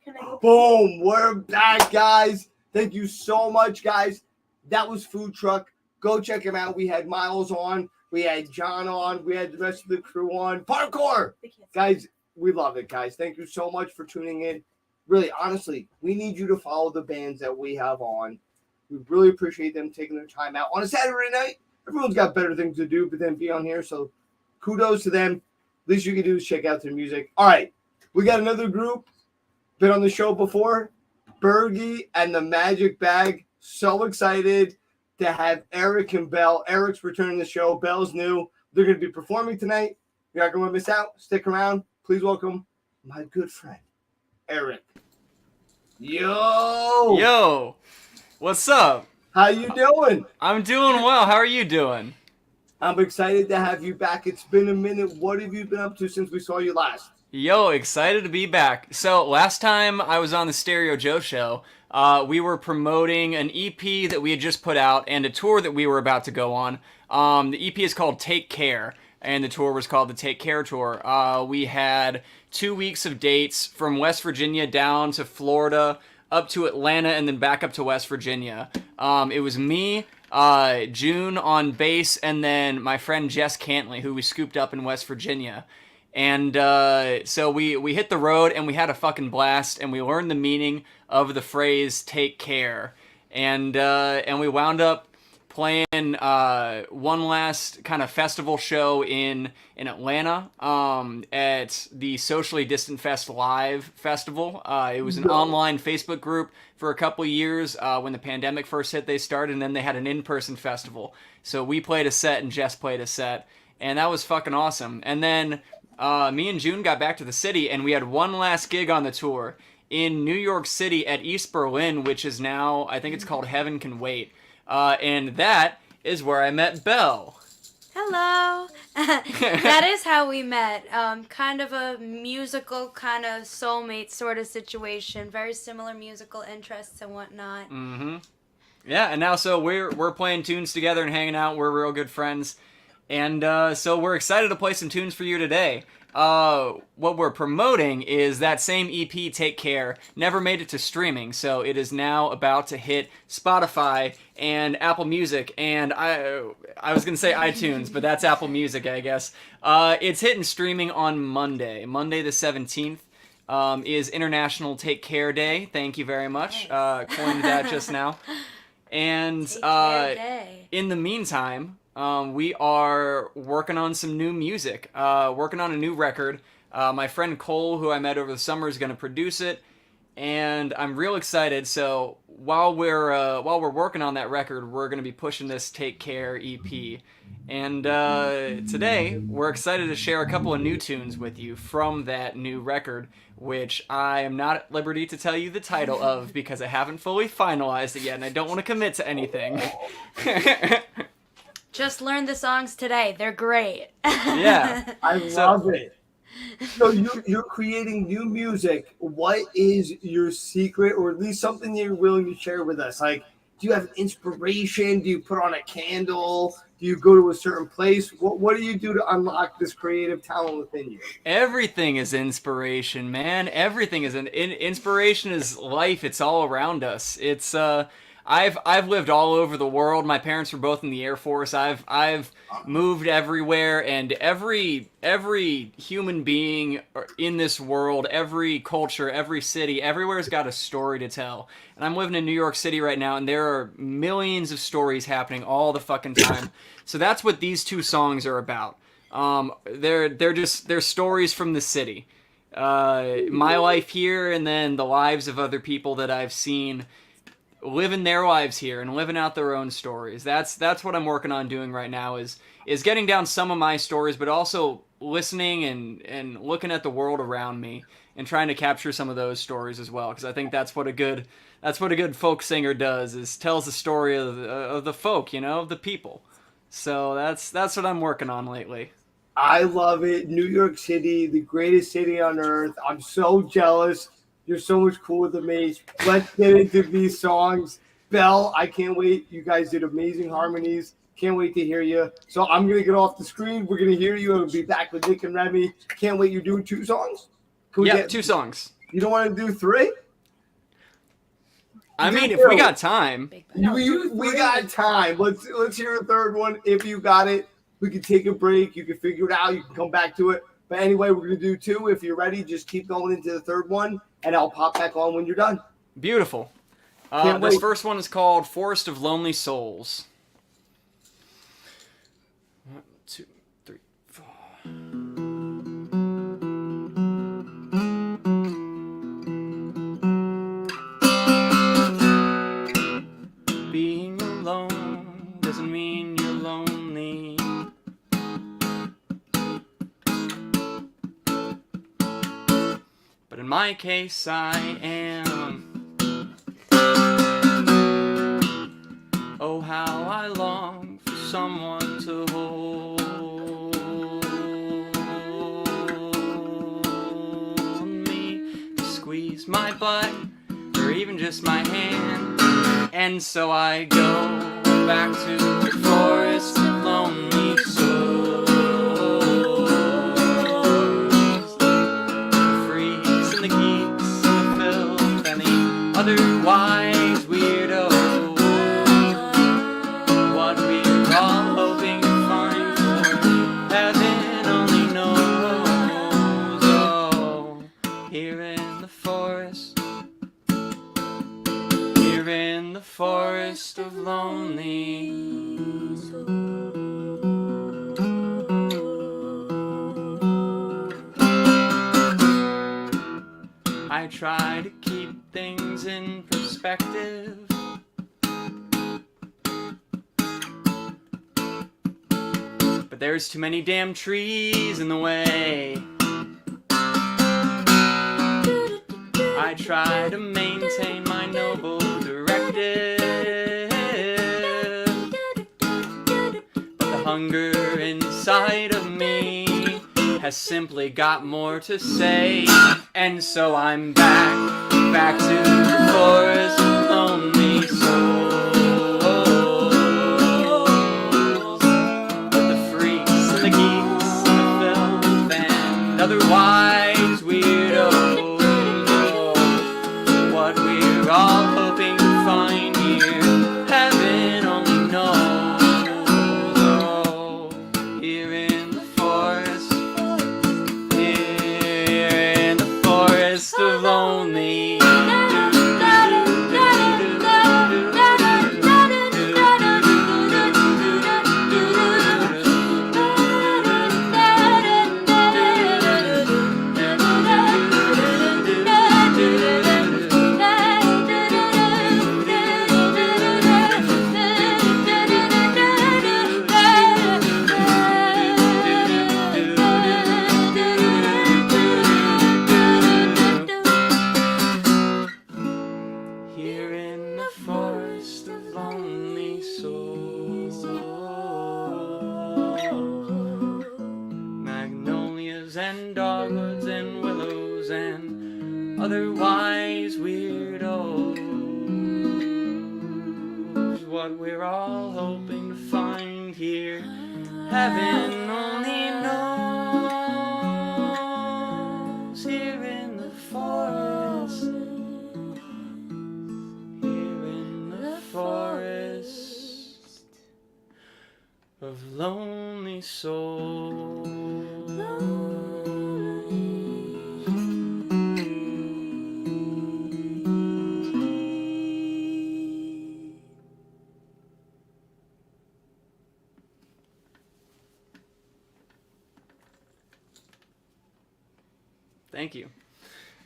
Can I go? Boom. We're back, guys. Thank you so much, guys. That was Food Truck. Go check him out. We had Miles on. We had John on. We had the rest of the crew on. Parkour! Guys, we love it, guys. Thank you so much for tuning in. Really, honestly, we need you to follow the bands that we have on. We really appreciate them taking their time out on a Saturday night. Everyone's got better things to do but then be on here, so kudos to them. Least you can do is check out their music. All right, we got another group. Been on the show before. Bergie and the Magic Bag. So excited to have Eric and Belle. Eric's returning the show. Belle's new. They're going to be performing tonight. You're not going to miss out. Stick around. Please welcome my good friend, Eric. Yo, what's up? How you doing? I'm doing well. How are you doing? I'm excited to have you back. It's been a minute. What have you been up to since we saw you last? Yo, excited to be back. So last time I was on the Stereo Joe show, we were promoting an EP that we had just put out and a tour that we were about to go on. The EP is called Take Care, and the tour was called the Take Care Tour. We had 2 weeks of dates from West Virginia down to Florida, up to Atlanta, and then back up to West Virginia. It was me, June on bass, and then my friend Jess Cantley, who we scooped up in West Virginia. And so we hit the road, and we had a fucking blast, and we learned the meaning of the phrase "take care," and we wound up playing one last kind of festival show in Atlanta at the Socially Distant Fest Live Festival. It was an online Facebook group for a couple years. When the pandemic first hit, they started, and then they had an in-person festival. So we played a set, and Jess played a set, and that was fucking awesome. And then me and June got back to the city, and we had one last gig on the tour in New York City at East Berlin, which is now, I think it's called Heaven Can Wait. And that is where I met Belle. Hello. That is how we met. Kind of a musical, kind of soulmate sort of situation. Very similar musical interests and whatnot. Mm-hmm. Yeah, and now so we're playing tunes together and hanging out. We're real good friends. And so we're excited to play some tunes for you today. What we're promoting is that same EP, Take Care, never made it to streaming, so it is now about to hit Spotify and Apple Music, and I was going to say iTunes, but that's Apple Music, I guess. It's hitting streaming on Monday the 17th. Is International Take Care Day. Thank you very much. Coined that just now. And in the meantime, we are working on some new music, working on a new record. My friend Cole, who I met over the summer, is going to produce it, and I'm real excited. So while we're working on that record, we're going to be pushing this Take Care EP. And today, we're excited to share a couple of new tunes with you from that new record, which I am not at liberty to tell you the title of because I haven't fully finalized it yet, and I don't want to commit to anything. Just learned the songs today. They're great. Yeah. I love it. So you're creating new music. What is your secret, or at least something you're willing to share with us? Like, do you have inspiration? Do you put on a candle? Do you go to a certain place? What do you do to unlock this creative talent within you? Everything is inspiration, man. Everything is inspiration is life. It's all around us. It's I've lived all over the world. My parents were both in the Air Force. I've moved everywhere, and every human being in this world, every culture, every city, everywhere's got a story to tell. And I'm living in New York City right now, and there are millions of stories happening all the fucking time. So that's what these two songs are about. They're stories from the city. My life here, and then the lives of other people that I've seen living their lives here and living out their own stories. That's what I'm working on doing right now is getting down some of my stories, but also listening and looking at the world around me and trying to capture some of those stories as well, because I think that's what a good folk singer does, is tells the story of the folk, of the people. So that's what I'm working on lately. I love it. New York City, the greatest city on earth. I'm so jealous. You're so much cooler than me. Let's get into these songs. Belle, I can't wait. You guys did amazing harmonies. Can't wait to hear you. So I'm going to get off the screen. We're going to hear you. I'll be back with Nick and Remy. Can't wait. You're doing 2 songs? Yeah, 2 songs. You don't want to do 3? I mean, if do. we got time. We got time. Let's hear a third one. If you got it, we can take a break. You can figure it out. You can come back to it. But anyway, we're gonna do 2. If you're ready, just keep going into the third one, and I'll pop back on when you're done. Beautiful. Can't This wait. first one is called Forest of Lonely Souls. 1, 2, 3, 4. Being alone doesn't mean you're lonely. But in my case, I am. Oh, how I long for someone to hold me, to squeeze my butt, or even just my hand. And so I go back to the forest of lonely souls. The freaks and the geeks and the filth and the otherwise weirdo. What we're all hoping to find for heaven only knows. Oh, here in the forest. Here in the forest of lonely I try to keep things in perspective. But there's too many damn trees in the way. I try to maintain my noble directive, but the hunger inside of me has simply got more to say. And so I'm back to the forest of lonely souls. But the freaks and the geeks and the filth and otherwise weirdos. What we're all hoping to find here, heaven only knows. Oh, here in the forest of lonely. Here in the forest of lonely souls, magnolias and dogwoods and willows and otherwise weirdos. What we're all hoping to find here, heaven only knows. Here in the forest. Forest of lonely souls. Thank you.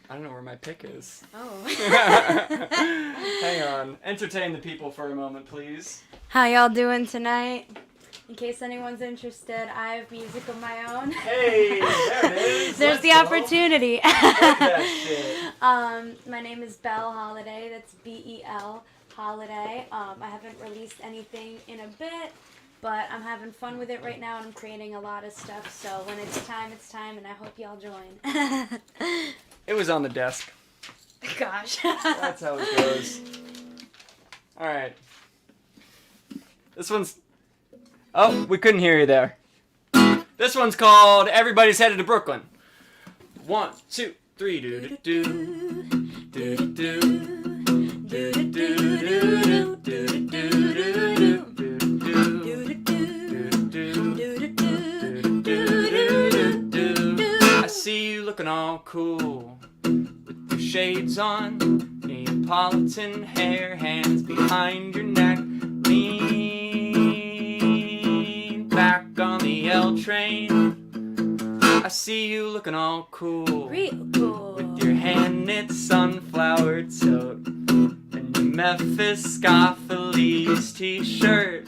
I don't know where my pick is. Oh. Hang on. Entertain the people for a moment, please. How y'all doing tonight? In case anyone's interested, I have music of my own. Hey, there it is. There's the opportunity. That shit. My name is Belle Holiday. That's B-E-L Holiday. I haven't released anything in a bit, but I'm having fun with it right now, and I'm creating a lot of stuff. So when it's time, and I hope y'all join. It was on the desk. Gosh. That's how it goes. All right. This one's... Oh, we couldn't hear you there. This one's called Everybody's Headed to Brooklyn. 1, 2, 3. Do do do do do do I see you looking all cool with your shades on, Neapolitan hair, hands behind your neck, lean back on the L train. I see you looking all cool, Real cool. with your hand-knit sunflower tote and your Mephistopheles t-shirt.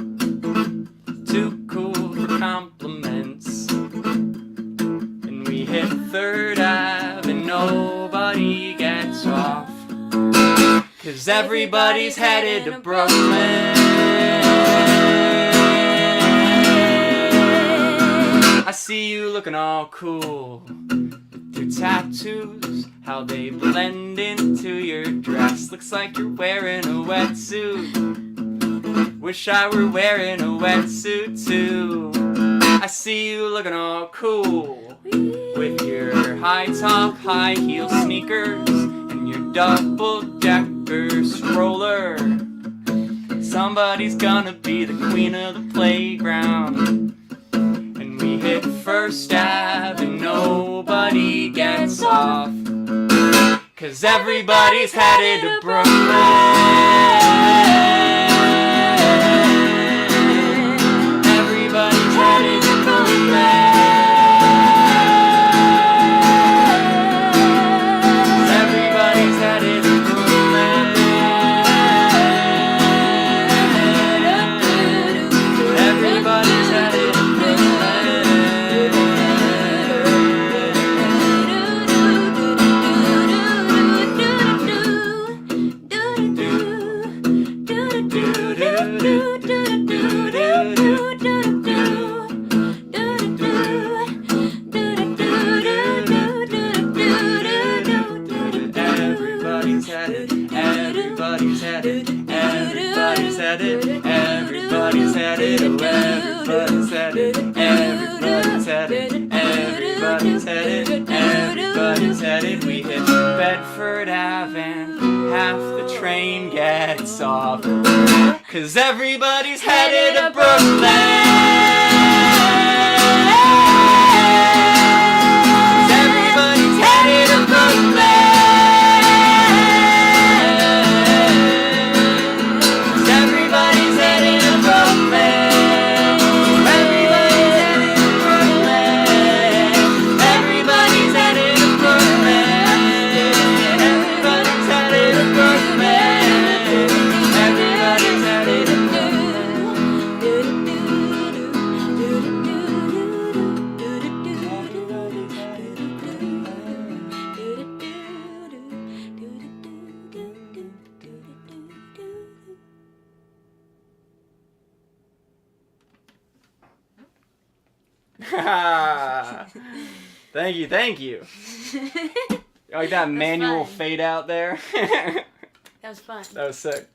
Too cool for compliments. And we hit 3rd Ave and nobody gets off, 'cause everybody's headed to Brooklyn. I see you looking all cool with your tattoos, how they blend into your dress. Looks like you're wearing a wetsuit. Wish I were wearing a wetsuit too. I see you looking all cool with your high top, high heel sneakers and your double-decker stroller. Somebody's gonna be the queen of the playground. And we hit 1st Ave and nobody gets off, 'cause everybody's headed to Brooklyn. Everybody's headed to Brooklyn. Everybody's headed to Brooklyn. Everybody's headed to Everybody's headed, everybody's headed, everybody's headed, everybody's headed, oh, everybody's headed, everybody's headed, everybody's headed, everybody's headed. We hit Bedford Ave and half the train gets off, 'cause everybody's headed to Brooklyn. Everybody's headed to Brooklyn. Everybody's headed to Brooklyn. Everybody's headed to Brooklyn. Everybody's headed to Brooklyn. Everybody's headed to Brooklyn. Everybody's headed to Thank you, thank you. You like that manual fun. fade out there? That was fun. That was sick.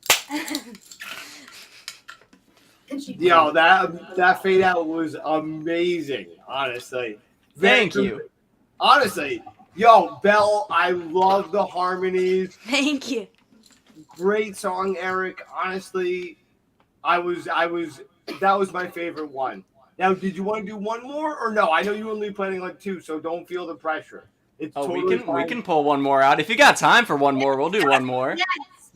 Yo, that fade out was amazing, honestly. Thank you. Honestly, yo, Belle, I love the harmonies. Thank you. Great song, Eric. Honestly, that was my favorite one. Now, did you want to do one more or no? I know you only planning like 2, so don't feel the pressure. It's totally we fine. can pull one more out. If you got time for one more, we'll do one more.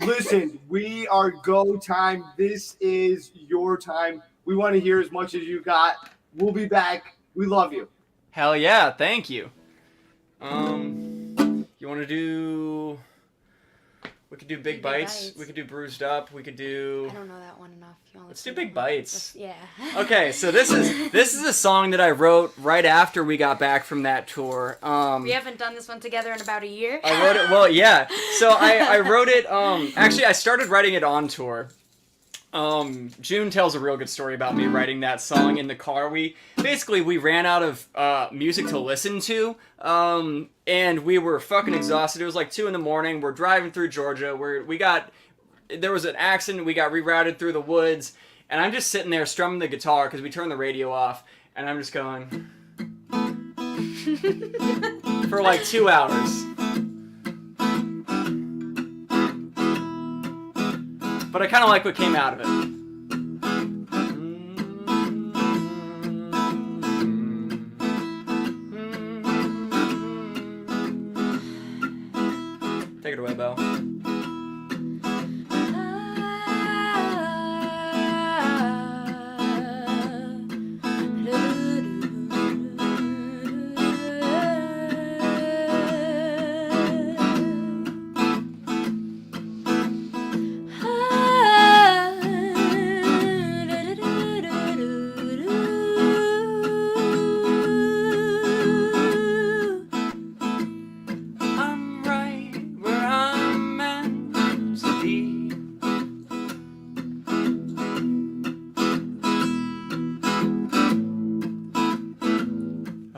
Listen, we are go time. This is your time. We want to hear as much as you got. We'll be back. We love you. Hell yeah, thank you. You want to do? We could do Big Bites. We could do Bruised Up. We could do. I don't know that one enough. You wanna Let's listen do to Big that one? Bites. Yeah. Okay, so this is a song that I wrote right after we got back from that tour. We haven't done this one together in about a year. I wrote it. Well, yeah. So I wrote it. Actually, I started writing it on tour. June tells a real good story about me writing that song in the car. We ran out of music to listen to, and we were fucking exhausted. It was like 2 a.m. We're driving through Georgia. There was an accident. We got rerouted through the woods, and I'm just sitting there strumming the guitar because we turned the radio off, and I'm just going for like 2 hours. but I kind of like what came out of it. Take it away, Belle. I'm right where I'm meant to be.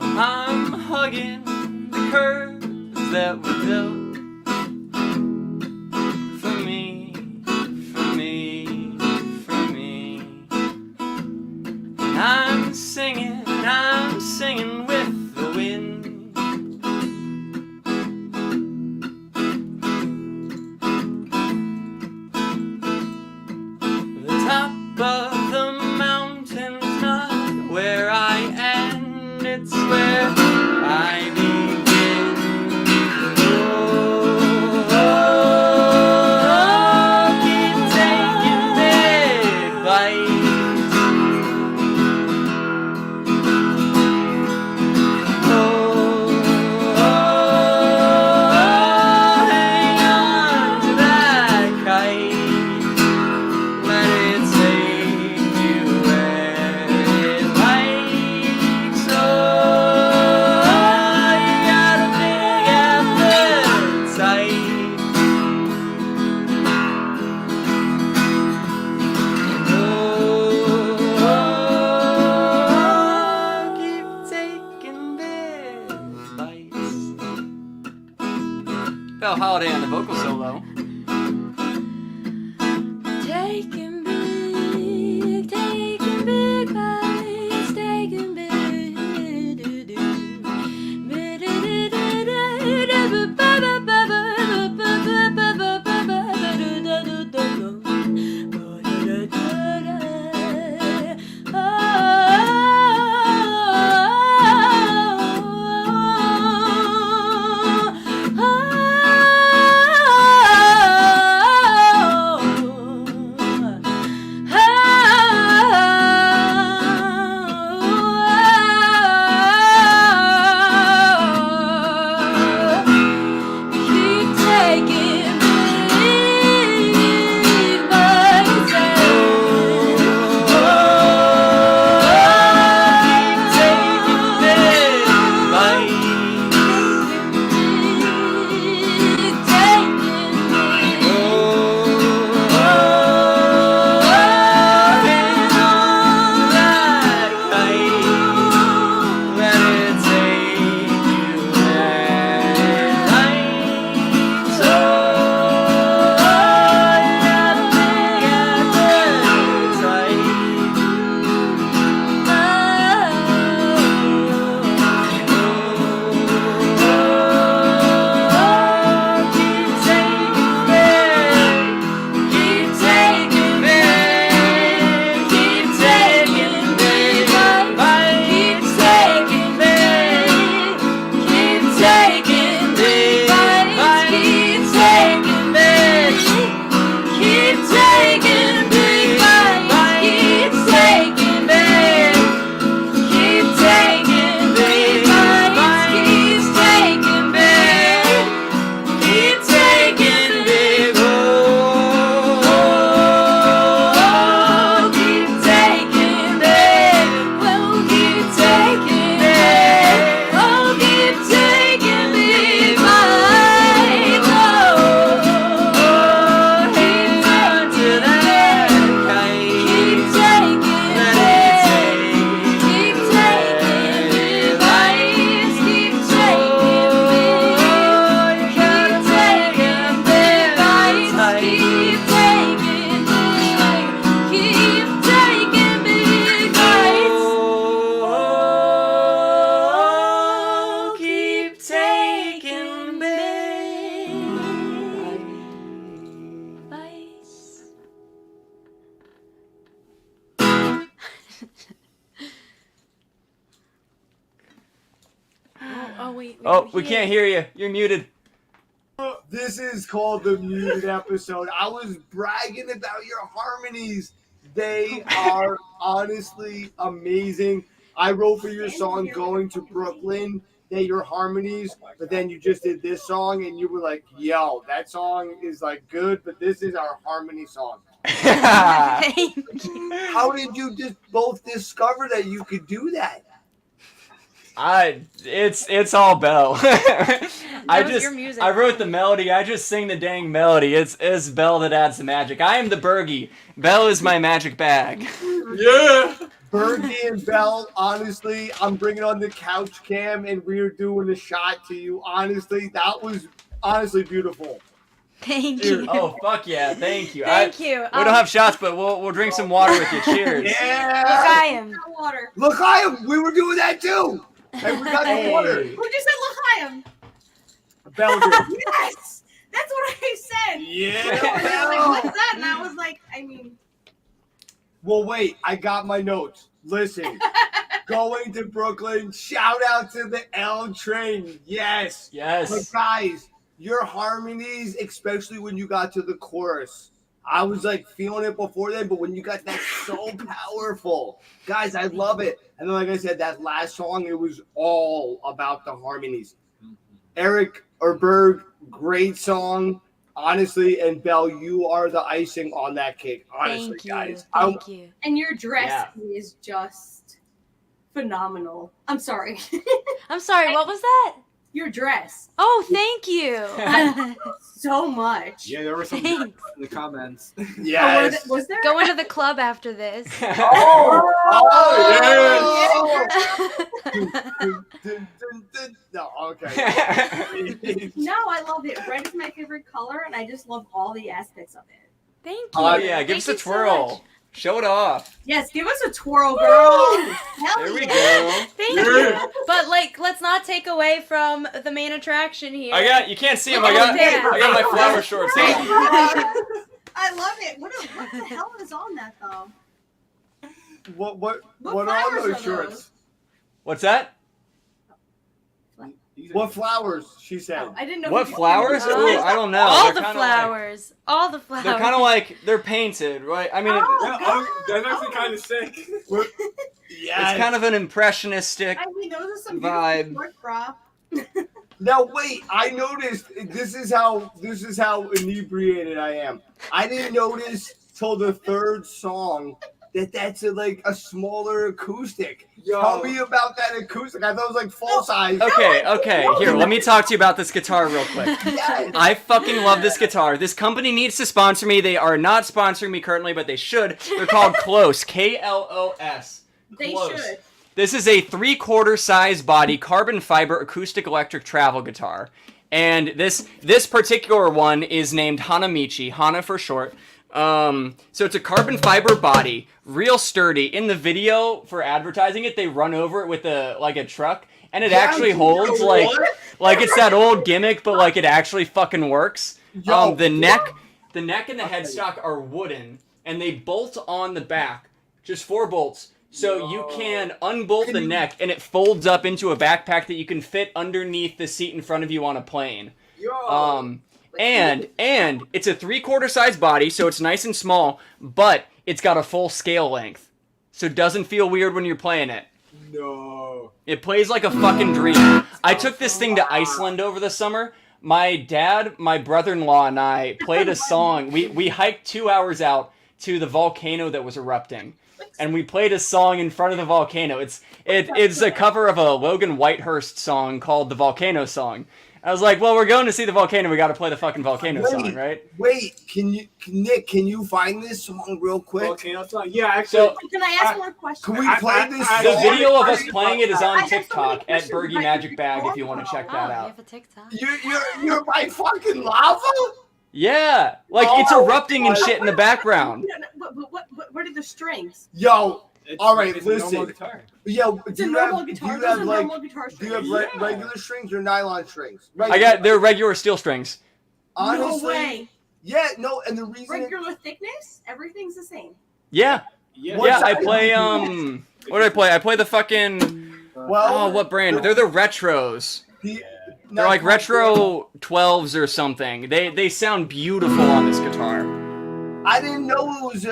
I'm hugging the curves that were built for me, for me, for me. And I'm singing with the wind. The top of the mountain's not where I end, it's where I begin. Oh, keep taking big bites. Hang on to that kite. Let it take you where it likes. Oh, you got a big appetite. Oh, keep taking big bites. Belle Holiday on the vocal solo. Taking big bites, taking big. Oh wait. Oh, we can't hear you. You're muted. This is called the muted episode. I was bragging about your harmonies. They are honestly amazing. I wrote for your song Going to Brooklyn that your harmonies, but then you just did this song and you were like, yo, that song is like good, but this is our harmony song. How did you just both discover that you could do that? It's all Bell. Your music. I wrote the melody. I just sing the dang melody. It's Bell that adds the magic. I am the Bergie. Bell is my magic bag. Yeah. Bergie and Bell, honestly, I'm bringing on the couch cam and we're doing a shot to you. Honestly, that was honestly beautiful. Thank you. Oh fuck yeah! Thank you. Thank you. We don't have shots, but we'll drink some water with you. Cheers. Yeah. L'chaim. Water. L'chaim, we were doing that too. And we got the water. Who just said L'chaim? Bell did. Yes, that's what I said. Yeah. I was like, Bell. what's that? And I was like, I mean. Well, wait, I got my notes. Listen, Going to Brooklyn. Shout out to the L train. Yes. Yes. But guys, your harmonies, especially when you got to the chorus, I was like feeling it before then, but when you got that, so powerful. Guys, I love it. And then, like I said, that last song, it was all about the harmonies. Eric or Berg, great song. Honestly, and Belle, you are the icing on that cake. Honestly, Thank you. guys. Thank you. And your dress Yeah. is just phenomenal. I'm sorry. I'm sorry. What was that? Your dress. Oh, thank you. So much. Yeah, there were some Thanks. in the comments. Yes. Was there? Going to the club after this. Oh, No, okay. No, I love it. Red is my favorite color, and I just love all the aspects of it. Thank you. Oh yeah, give Thank us a you so twirl. much. Show it off. Yes, give us a twirl, girl. Hell There we yeah. go. Thank you. But like, let's not take away from the main attraction here. You can't see him. Oh, I got damn. my flower shorts on. I love it. What the hell is on that though? What What are flowers those are shorts? those? What's that? What flowers? She said. Oh, I didn't know. What who- flowers? Oh. Ooh, I don't know. All They're the kinda flowers. All the flowers. They're kind of like they're painted, right? I mean, That's actually kind of sick. Yes. it's kind of an impressionistic. I mean, those are some Vibe. beautiful work, bro. Now wait, I noticed this is how inebriated I am. I didn't notice till the third song that's a smaller acoustic. Tell me about that acoustic. I thought it was like full size. Okay. Here, let me talk to you about this guitar real quick. Yes. I fucking love this guitar. This company needs to sponsor me. They are not sponsoring me currently, but they should. They're called Close. KLOS. They Close. should. This is a 3/4 size body carbon fiber acoustic electric travel guitar. And this particular one is named Hanamichi, Hana for short. So it's a carbon fiber body, real sturdy. In the video for advertising it, they run over it with a truck, and it actually holds like it's that old gimmick, but like it actually fucking works. Yo, The neck and the headstock are wooden, and they bolt on the back, just 4 bolts. So you can unbolt the neck, and it folds up into a backpack that you can fit underneath the seat in front of you on a plane. And it's a 3/4 size body, so it's nice and small, but it's got a full scale length, so it doesn't feel weird when you're playing it. No. It plays like a fucking dream. I took this thing to Iceland over the summer. My dad, my brother-in-law, and I played a song. We hiked 2 hours out to the volcano that was erupting, and we played a song in front of the volcano. It's a cover of a Logan Whitehurst song called "The Volcano Song." I was like, well, we're going to see the volcano. We got to play the fucking volcano song, right? Wait, Nick, can you find this song real quick? Volcano song. Yeah, actually. Can I ask one question? Can we play this The song? video of us playing it is I on have so many TikTok at questions, Bergie but Magic you Bag can if you want to talk check Oh, that you out. have a TikTok. You're my fucking lava? Yeah, like it's erupting and shit in the background. What are the strings? Yo, It's- all right, it's a normal listen. guitar. Yo, It's do a you normal have guitar. Those are normal guitar do you have strings. regular strings or nylon strings? They're regular steel strings. Honestly, No way. yeah, no, and the reason Regular thickness, everything's the same. Yeah, Yeah. What's yeah. I that? play what do I play? I play the fucking well, what brand? They're the retros. They're like retro 12s or something. They sound beautiful on this guitar. I didn't know it was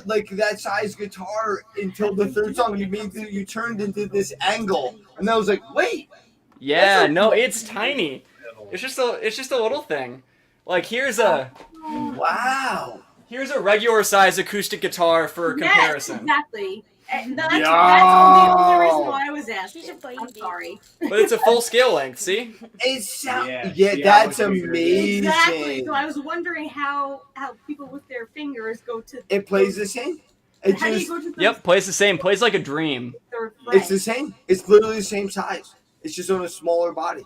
like that size guitar until the third song. You turned into this angle, and I was like, wait. Yeah, no, it's tiny. It's just a little thing. Like here's a regular size acoustic guitar for comparison. Yes, exactly. And that's the only reason why I was asking. I'm sorry. But it's a full scale length, see? It sounds that's amazing. Exactly. So I was wondering how people with their fingers go to. It plays the same. Plays the same. Plays like a dream. It's the same. It's literally the same size. It's just on a smaller body.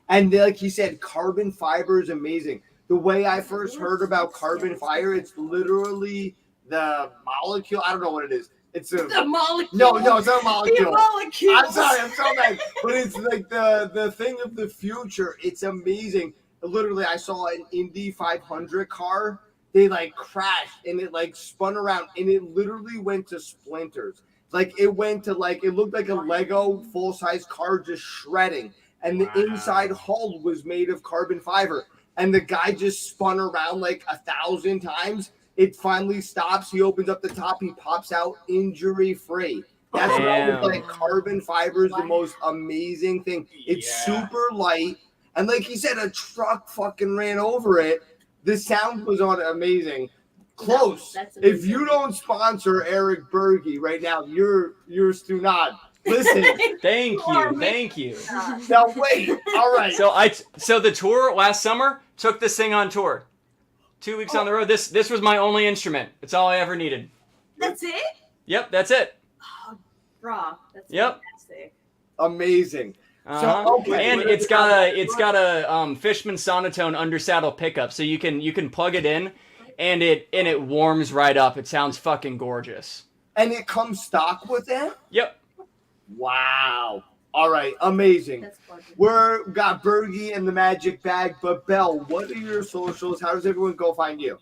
And like he said, carbon fiber is amazing. The way I first heard about carbon fiber, it's literally the molecule. I don't know what it is. It's the molecule. No, it's not a molecule. The molecule. I'm sorry, I'm so bad. But it's like the thing of the future. It's amazing. Literally, I saw an Indy 500 car. They like crashed and it like spun around and it literally went to splinters. Like it went to it looked like a Lego full-size car just shredding. And the inside hull was made of carbon fiber. And the guy just spun around like 1,000 times. It finally stops. He opens up the top. He pops out injury-free. That's why carbon fiber is the most amazing thing. It's super light. And like he said, a truck fucking ran over it. The sound was on amazing. Close. If you don't sponsor Eric Bergie right now, you're still not. Listen. Thank you. Now wait. All right. So the tour last summer took this thing on tour. 2 weeks on the road. This was my only instrument. It's all I ever needed. That's it? Yep, that's it. Oh, raw. That's fantastic. Amazing. So, and it's got a Fishman Sonotone undersaddle pickup, so you can plug it in, and it warms right up. It sounds fucking gorgeous. And it comes stock with it? Yep. Wow. All right, amazing. We're got Bergie and the Magic Bag, but Belle, what are your socials? How does everyone go find you?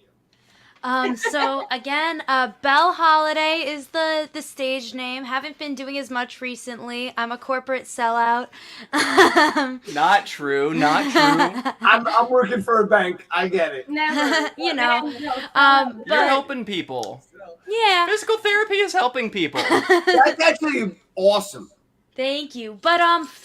So again, Belle Holiday is the stage name. Haven't been doing as much recently. I'm a corporate sellout. Not true. I'm working for a bank. I get it. Never. You're helping people. Yeah. Physical therapy is helping people. That's actually awesome. Thank you. But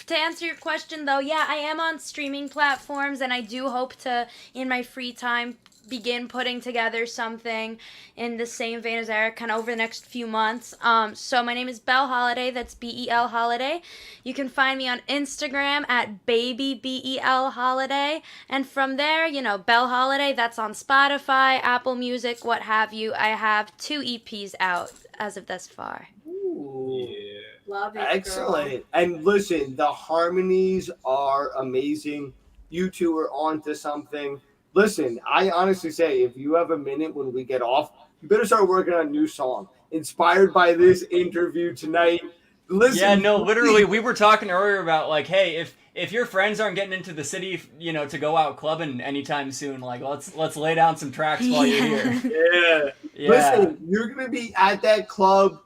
to answer your question though, yeah, I am on streaming platforms and I do hope to, in my free time, begin putting together something in the same vein as Eric kind of over the next few months. So my name is Belle Holiday. That's BEL Holiday. You can find me on Instagram at BEL Holiday. And from there, Belle Holiday, that's on Spotify, Apple Music, what have you. I have 2 EPs out as of thus far. Ooh. Yeah. Love it. Excellent. Girl. And listen, the harmonies are amazing. You two are onto something. Listen, I honestly say, if you have a minute when we get off, you better start working on a new song. Inspired by this interview tonight. Listen. Yeah, no, literally, we were talking earlier about, like, hey, if your friends aren't getting into the city, to go out clubbing anytime soon, like, let's lay down some tracks while you're here. Yeah. Listen, you're going to be at that club.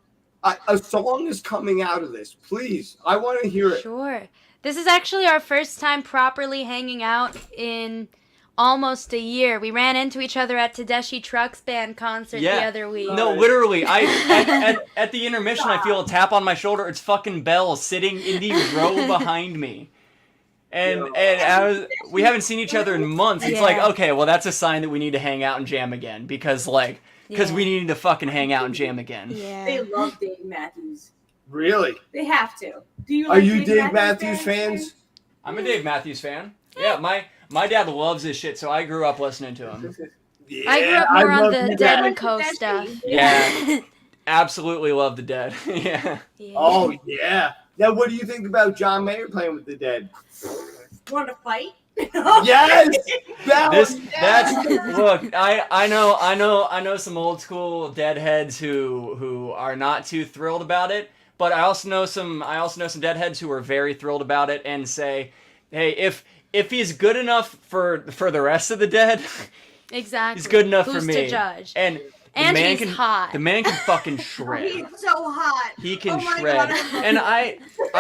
A song is coming out of this. Please, I want to hear it. Sure. This is actually our first time properly hanging out in almost a year. We ran into each other at Tedeschi Trucks Band concert the other week. No, literally, at the intermission, I feel a tap on my shoulder. It's fucking Belle sitting in the row behind me. And we haven't seen each other in months. It's like, okay, well, that's a sign that we need to hang out and jam again because we need to fucking hang out and jam again. Yeah. They love Dave Matthews. Really? They have to. Do you? Are you Dave Matthews fans? I'm a Dave Matthews fan. Yeah, my dad loves this shit, so I grew up listening to him. Yeah, I grew up more on the Dead and Co stuff. Yeah, absolutely love the Dead. Yeah. Oh yeah. Now, what do you think about John Mayer playing with the Dead? Want to fight? Yes. Look. I know some old school Deadheads who are not too thrilled about it, but I also know some Deadheads who are very thrilled about it and say, hey, if he's good enough for the rest of the Dead, exactly, he's good enough Who's for me. To judge? And And man he's hot. The man can fucking shred. He's so hot. He can Oh my shred. God. And I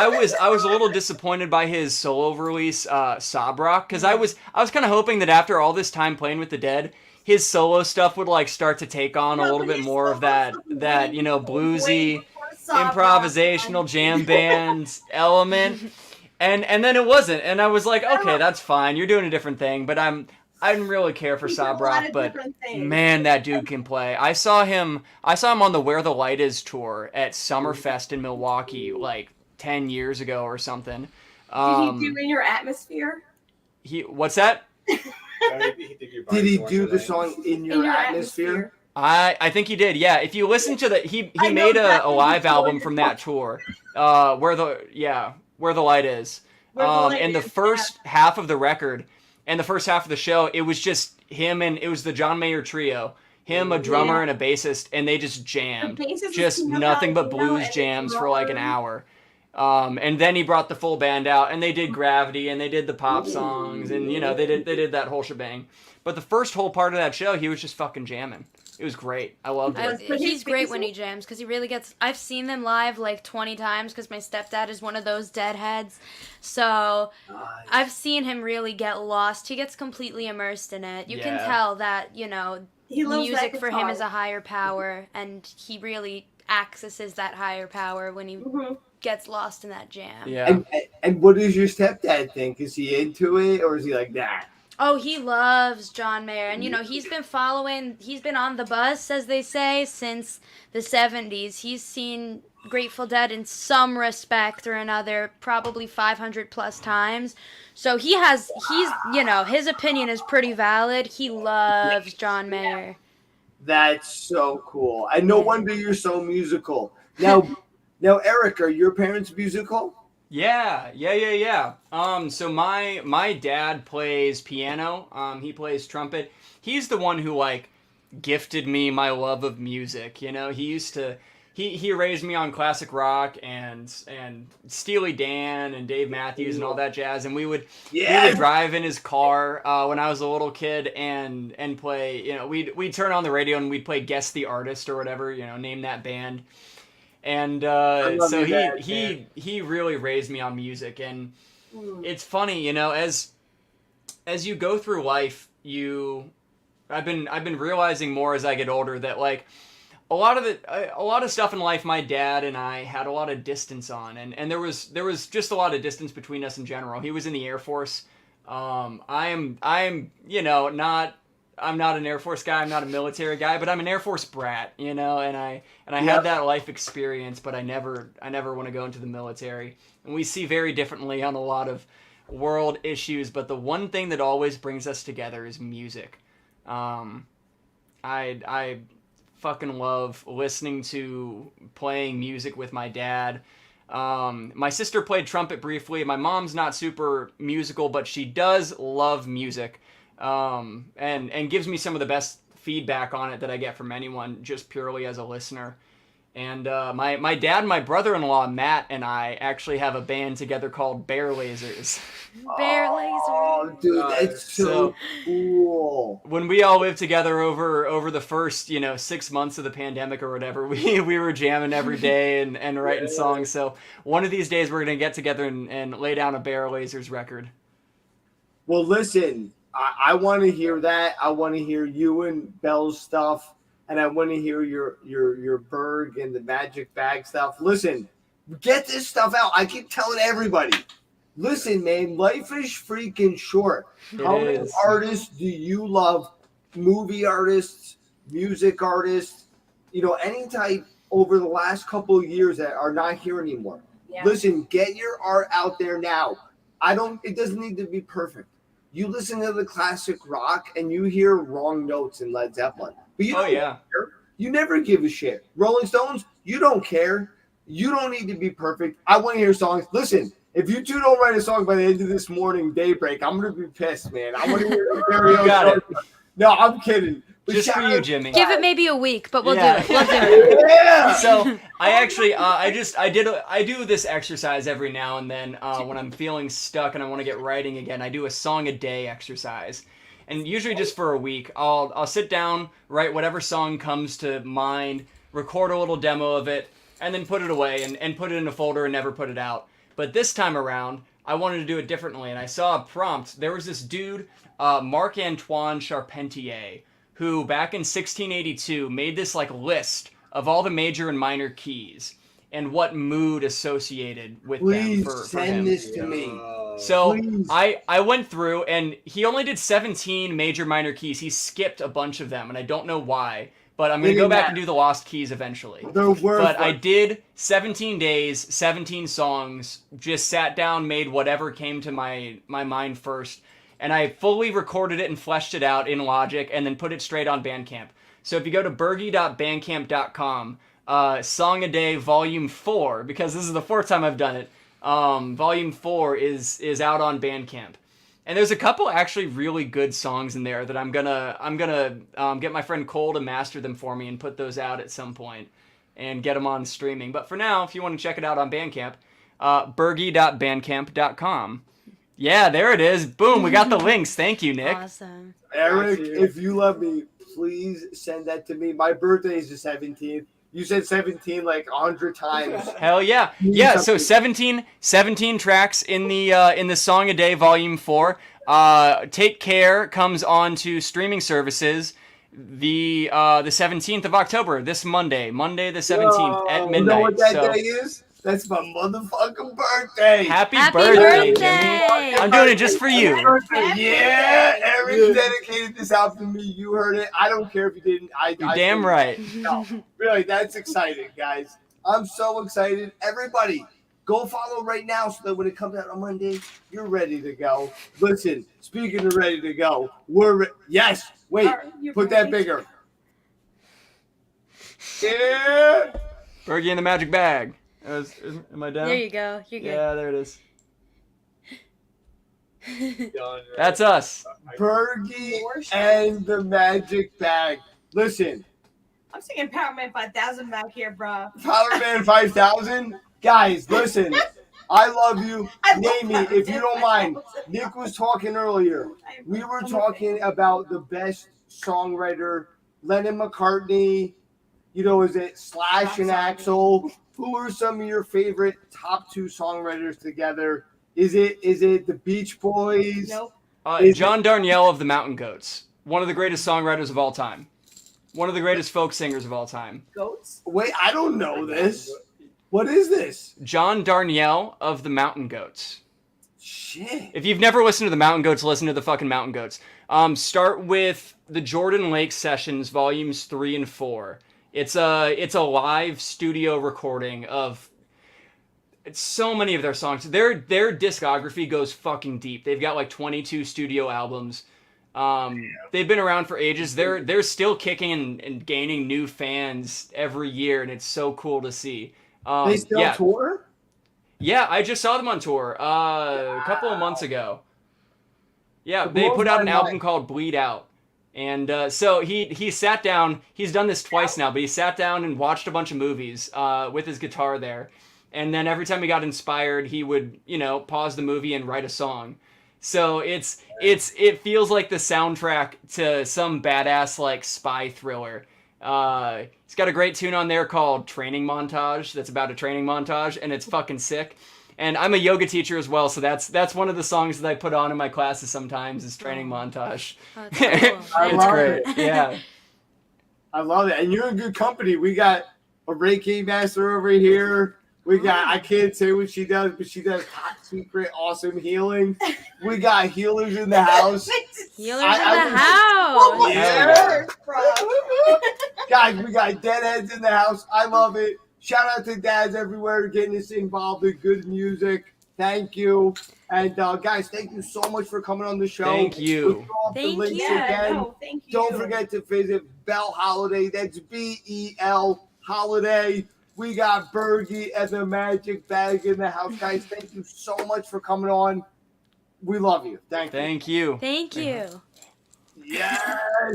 was a little disappointed by his solo release, Sob Rock, because I was kind of hoping that after all this time playing with the Dead, his solo stuff would like start to take on a No, little but bit his more of solo that stuff is that way you know before- bluesy way before Sob improvisational Rock. jam band element. And then it wasn't, and I was like, okay, that's fine. You're doing a different thing, but I didn't really care for He did a Sob lot Rock, of but different things. man, that dude can play. I saw him on the Where the Light Is tour at Summerfest in Milwaukee like 10 years ago or something. Did he do In Your Atmosphere? What's that? Did he do the song In Your Atmosphere? I think he did. Yeah, if you listen to he I know made exactly a live which one album you're from that tour. Where the Light Is. Where the Light And the Is, first half of the record and the first half of the show, it was just him, and it was the John Mayer trio. Him, a drummer, and a bassist, and they just jammed. The bassist is Just Tino nothing but Palladino, blues and the jams for like an drummer- hour. And then he brought the full band out, and they did Gravity, and they did the pop songs, and you know they did that whole shebang. But the first whole part of that show, he was just fucking jamming. It was great. I loved it. He's great when he jams because he really gets. I've seen them live like 20 times because my stepdad is one of those deadheads. So I've seen him really get lost. He gets completely immersed in it. You can Yeah. tell that, you know, He loves music that for him guitar. is a higher power, and he really accesses that higher power when he Mhm. gets lost in that jam. Yeah. And what does your stepdad think? Is he into it, or is he like, nah? Oh, he loves John Mayer. And, you know, he's been on the bus, as they say, since the 70s. He's seen Grateful Dead in some respect or another, probably 500 plus times. So he's, you know, his opinion is pretty valid. He loves John Mayer. That's so cool. And no wonder you're so musical. Now, Eric, are your parents musical? Yeah. So my dad plays piano. He plays trumpet. He's the one who like gifted me my love of music. You know, he raised me on classic rock and Steely Dan and Dave Matthews and all that jazz. And we would drive in his car when I was a little kid and play. You know, we'd turn on the radio and we'd play Guess the Artist or whatever. You know, name that band. And so he really raised me on music, and it's funny, you know, as you go through life, I've been realizing more as I get older that like a lot of stuff in life my dad and I had a lot of distance on, and there was just a lot of distance between us in general. He was in the Air Force. I'm you know I'm not an Air Force guy. I'm not a military guy, but I'm an Air Force brat, you know, and I had that life experience, but I never want to go into the military. And we see very differently on a lot of world issues, but the one thing that always brings us together is music. I fucking love listening to playing music with my dad. My sister played trumpet briefly. My mom's not super musical, but she does love music. And gives me some of the best feedback on it that I get from anyone just purely as a listener. And my dad and my brother-in-law, Matt, and I actually have a band together called Bear Lasers. Bear Laser. Oh, dude, that's so cool. When we all lived together over the first, 6 months of the pandemic or whatever, we were jamming every day and writing songs. So one of these days we're going to get together and lay down a Bear Lasers record. Well, listen, I want to hear that. I want to hear you and Bell's stuff. And I want to hear your Berg and the Magic Bag stuff. Listen, get this stuff out. I keep telling everybody. Listen, man, life is freaking short. How many artists do you love? Movie artists, music artists, any type over the last couple of years that are not here anymore. Yeah. Listen, get your art out there now. It doesn't need to be perfect. You listen to the classic rock and you hear wrong notes in Led Zeppelin. But you don't care. You never give a shit. Rolling Stones, you don't care. You don't need to be perfect. I want to hear songs. Listen, if you two don't write a song by the end of this morning, daybreak, I'm going to be pissed, man. I want to hear You got it. No, I'm kidding. But just for you, Jimmy. Give it maybe a week, but we'll do it. We'll do it. Yeah. So I actually, I do this exercise every now and then when I'm feeling stuck and I want to get writing again. I do a song a day exercise, and usually just for a week, I'll sit down, write whatever song comes to mind, record a little demo of it, and then put it away and put it in a folder and never put it out. But this time around, I wanted to do it differently, and I saw a prompt. There was this dude, Marc-Antoine Charpentier, who back in 1682 made this like list of all the major and minor keys and what mood associated with Please them for send him. this to me. So Please. I went through, and he only did 17 major minor keys. He skipped a bunch of them, and I don't know why. But I'm going to go back and do the lost keys eventually. They're worth But it. I did 17 days, 17 songs, just sat down, made whatever came to my mind first, and I fully recorded it and fleshed it out in Logic and then put it straight on Bandcamp. So if you go to bergie.bandcamp.com, Song a Day Volume 4, because this is the fourth time I've done it, Volume 4 is out on Bandcamp. And there's a couple actually really good songs in there that I'm gonna get my friend Cole to master them for me and put those out at some point and get them on streaming. But for now, if you want to check it out on Bandcamp, bergie.bandcamp.com. Yeah, there it is. Boom, we got the links. Thank you, Nick. Awesome. Eric, if you love me, please send that to me. My birthday is the 17th. You said 17 like 100 times. Hell yeah. Yeah, so 17 tracks in the Song a Day Volume 4. Take Care comes on to streaming services the 17th of October, this Monday the 17th at midnight. You know what that So day is? That's my motherfucking birthday. happy Happy birthday, Jimmy. birthday! I'm doing it just for you. Yeah, Eric dedicated this out to me. You heard it. I don't care if you didn't. You're damn right. No, really, that's exciting, guys. I'm so excited. Everybody, go follow right now so that when it comes out on Monday, you're ready to go. Listen, speaking of ready to go, yes. Wait, put that bigger. Yeah. Bergie in the magic bag. Am I down? There you go. You're good. Yeah, there it is. That's us. Bergie and the magic bag. Listen, I'm singing Power Man 5000 back here, bro. Power Man 5000. Guys, listen. I love you. Name me if you don't mind. Nick was talking earlier. We were talking about the best songwriter, Lennon McCartney. You know, is it Slash and Axl? Who are some of your favorite top two songwriters together? Is it the Beach Boys? Nope. John Darnielle of the Mountain Goats. One of the greatest songwriters of all time. One of the greatest folk singers of all time. Goats? Wait, I don't know this. What is this? John Darnielle of the Mountain Goats. Shit. If you've never listened to the Mountain Goats, listen to the fucking Mountain Goats. Start with the Jordan Lake Sessions, volumes 3 and 4. It's a live studio recording of so many of their songs. Their discography goes fucking deep. They've got like 22 studio albums. They've been around for ages. They're still kicking and gaining new fans every year, and it's so cool to see. They still tour? Yeah, I just saw them on tour a couple of months ago. Yeah, they put out an album called Bleed Out. And so he sat down. He's done this twice now, but he sat down and watched a bunch of movies with his guitar there. And then every time he got inspired, he would, pause the movie and write a song. So it feels like the soundtrack to some badass like spy thriller. It's got a great tune on there called Training Montage. That's about a training montage, and it's fucking sick. And I'm a yoga teacher as well, so that's one of the songs that I put on in my classes sometimes is Training Montage. Oh, that's cool. It's great. Yeah. I love it. And you're in good company. We got a Reiki master over here. We got, I can't say what she does, but she does top secret awesome healing. We got healers in the house. Healers in the house. Yeah. Guys, we got deadheads in the house. I love it. Shout out to dads everywhere getting us involved in good music. Thank you. And guys, thank you so much for coming on the show. Thank you. Thank you. Thank you. Don't forget to visit Bell Holiday. That's BEL Holiday. We got Bergie and the magic bag in the house. Guys, thank you so much for coming on. We love you. Thank you. Thank you. Yes.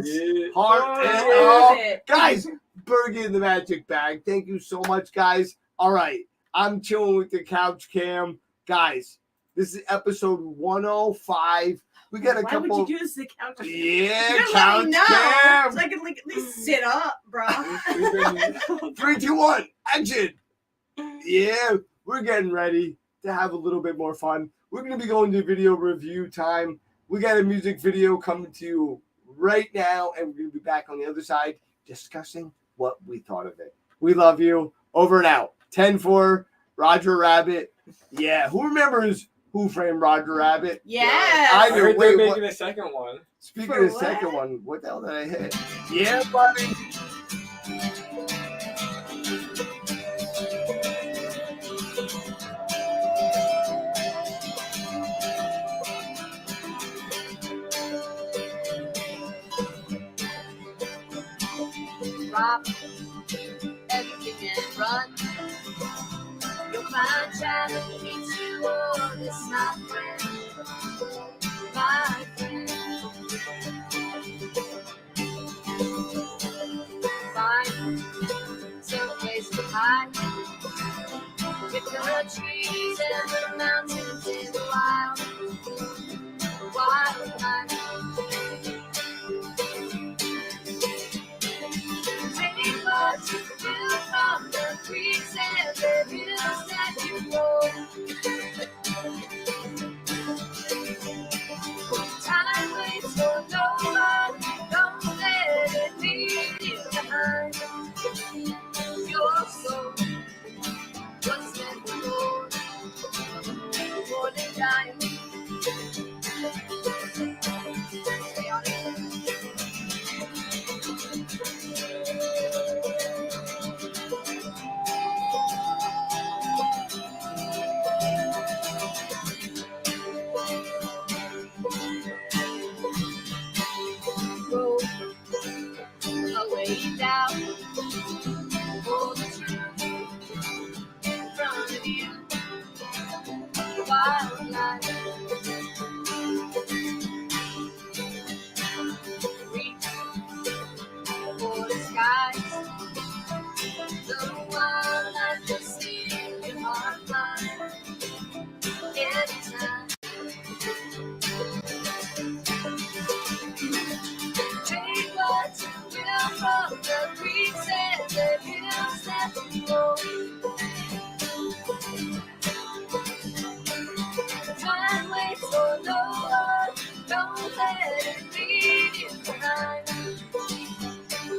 Yeah. Heart and up. Guys, Bergie in the magic bag. Thank you so much, guys. All right. I'm chilling with the couch cam. Guys, This is episode 105. We got a Why couple. would you do this to count? Yeah, You gotta let me count know, them. so I can like at least sit up, bro. 3, 2, 1, action. Yeah, we're getting ready to have a little bit more fun. We're going to be going to video review time. We got a music video coming to you right now, and we're going to be back on the other side discussing what we thought of it. We love you. Over and out. 10-4, Roger Rabbit. Yeah, who remembers Who Framed Roger Rabbit? Yes. I I do. heard Wait, they're what? making a second one. Speaking For of the second what? one, what the hell did I hit? Yeah, buddy. Drop everything and run. You'll find child who needs you on this not friend, my friend. Find some place to hide with the trees and the mountains in the wild night. Take what you feel from the creeks and the hills that you know. Time waits for no one, don't let it leave you behind. Your soul was meant for more than dying. Stay on it. Roll away down for the truth in front of you. Wildlife reach for the skies. The wildlife will see your heart fly anytime. Take what you will from the creeks and the hills that you know. Time waits for no one, don't let it leave you behind.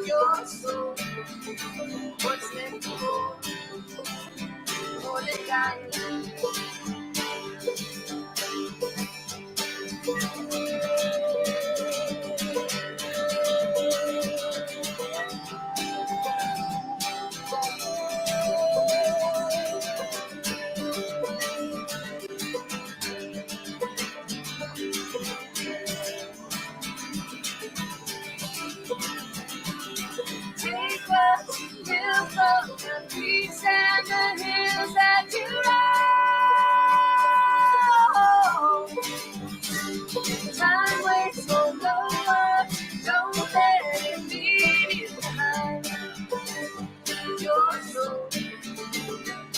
Your soul was meant for more than dying. Take what you will from the creeks and the hills that you know. Time waits for no one, don't let it leave you behind. Your soul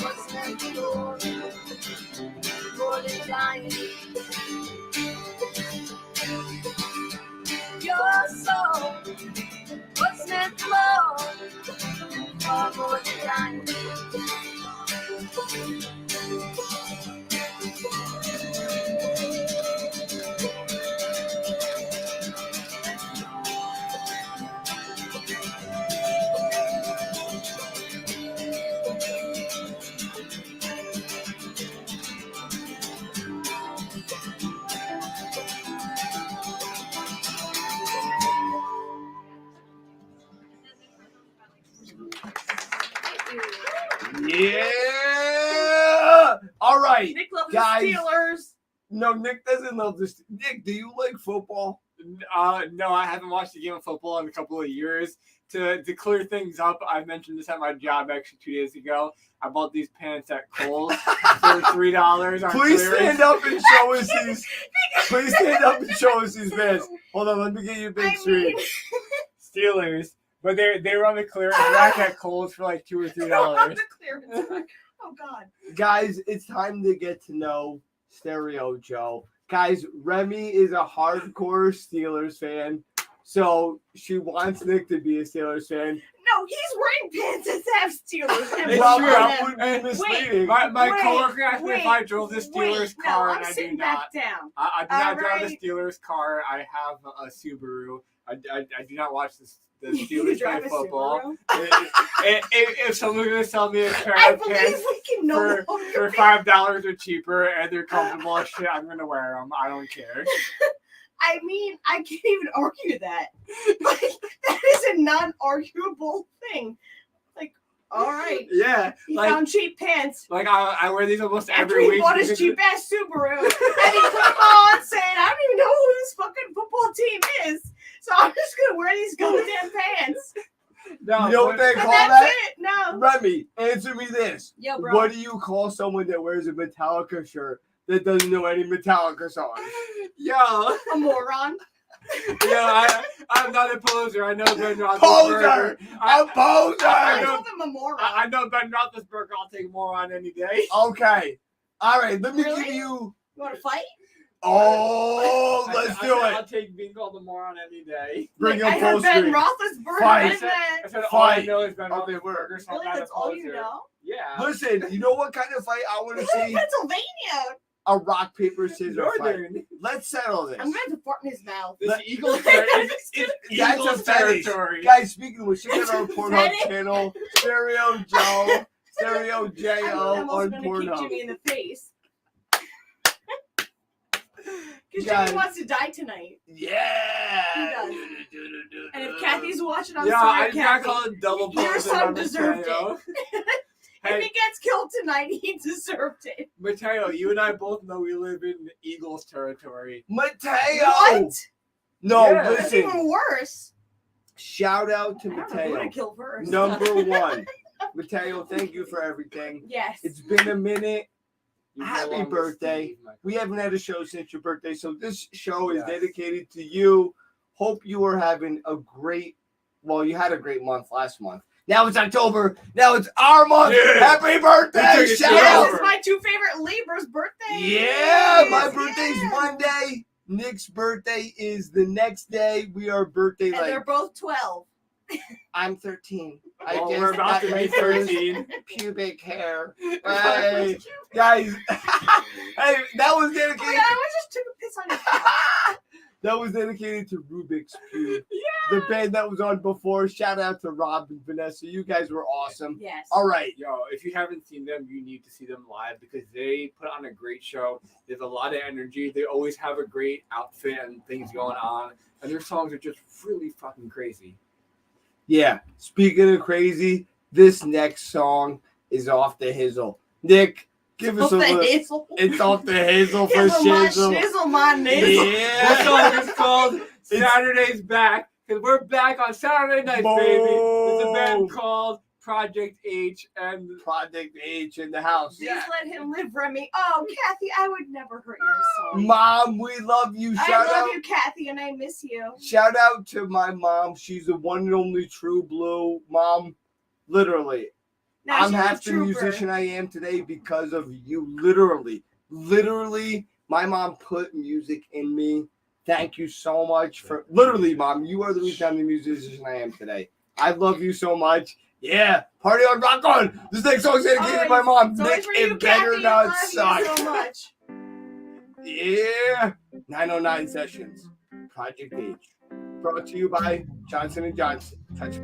was meant for more than dying. Your soul was meant for more than dying. Yeah. All right. Nick loves Guys. the Steelers. No, Nick doesn't love this. Nick, do you like football? No, I haven't watched a game of football in a couple of years. To clear things up, I mentioned this at my job actually 2 days ago. I bought these pants at Kohl's for $3 on Please clearance. stand up and show us these. Please stand up and show us these pants. Hold on, let me get you a big screen. Steelers, but they were on the clearance rack at Kohl's for like $2 or $3. The clearance rack. Oh God. Guys, it's time to get to know Stereo Joe. Guys, Remy is a hardcore Steelers fan, so she wants Nick to be a Steelers fan. No, he's wearing pants that have Steelers. And It's Well, true. that would be misleading. My Wait, coworker asked me if I drove the Steelers wait, car, no, and I'm I do sitting not. back down. I do not drive Alright. the Steelers car. I have a Subaru. I do not watch the You Steelers drive play a football. Subaru? If someone's gonna sell me a pair I of believe pants we can no for longer $5 or cheaper and they're comfortable as shit, I'm gonna wear them. I don't care. I mean, I can't even argue that. Like, that is a non-arguable thing. Like, all right, Yeah, he like found cheap pants. I wear these almost After every he week. bought his because- cheap ass Subaru, and he put on saying, "I don't even know who this fucking football team is, so I'm just gonna wear these goddamn pants." No, You know what they But call that's that? it. No. Remy, answer me this. Yo, bro. What do you call someone that wears a Metallica shirt that doesn't know any Metallica songs? Yo, A moron. I'm not a poser. I know Ben Poser! Roethlisberger. A poser! I called him a moron. I know Ben Roethlisberger. I'll take more on any day. Okay. All right, let me Really? give you. You want to fight? Oh, let's do I'll it. take being called a moron any day. Bring I him heard full Ben screen. Roethlisberger. Fight. in that. I said all I Fight. know is Ben Okay, Roethlisberger. So I'm Really, not that's a all poser. you know? Yeah. Listen, you know what kind of fight I want to see? Pennsylvania. A rock, paper, scissors fight. Northern. Let's settle this. I'm gonna have to fart in his mouth. This Eagles That's Eagles a fetish. territory. Guys, speaking of which, check out our Pornhub Fetish? channel, Stereo Joe, Stereo I'm J-O also on gonna kick Pornhub. Jimmy in the face. Because Guys. Jimmy wants to die tonight. Yeah. He does. And if Kathy's watching, I'm Yeah, sorry, I gotta Kathy. call it double Your poser son on deserved Mateo. If Hey, he gets killed tonight, he deserved it. Mateo, you and I both know we live in Eagles territory. Mateo. What? No, Yeah. That's listen. even worse. Shout out to I don't know who to Mateo. kill first. Number one. Mateo, thank you for everything. Yes. It's been a minute. You Happy belong with birthday. Steve, my We haven't had a show since your birthday, so this show is Yes. dedicated to you. Hope you are having a great, well, you had a great month last month. Now it's October. Now it's our month. Yeah. Happy birthday. We took it Shout to out. This is my two favorite Libra's birthdays. Yeah, my birthday's Yeah. Monday. Nick's birthday is the next day. We are birthday And they're like both 12. I'm 13. Well, I we're just about got to my be first 13. pubic hair. Hey, guys. Hey, that was Oh my dedicated. God, I just took a piss on your couch. That was dedicated to Rubik's Pube, the band that was on before. Shout out to Rob and Vanessa. You guys were awesome. Yes. All right. Yo, if you haven't seen them, you need to see them live because they put on a great show. There's a lot of energy. They always have a great outfit and things going on. And their songs are just really fucking crazy. Yeah. Speaking of crazy, this next song is off the hizzle. Nick, give us Off a the little. hazel. It's off the hizzle for Hizzle my shizzle. shizzle, my nizzle. This Yeah. song is called Saturday's Back because we're back on Saturday night, baby. There's a band Boom. called Project H and Project H in the house. Please let him live, Remy. Oh, Kathy, I would never hurt your soul. Mom, we love you. I Shout love out. you, Kathy, and I miss you. Shout out to my mom. She's the one and only true blue mom. Literally. Now I'm she's a half the trooper. musician I am today because of you. Literally, my mom put music in me. Thank you so much for literally, Mom. You are the reason I'm the musician I am today. I love you so much. Yeah, party on, rock on. This next song's dedicated to my mom. It's Nick, always for you, it better Kathy. I not love suck. you so much. Yeah, 909 Sessions, Project H. Brought to you by Johnson & Johnson. Touch.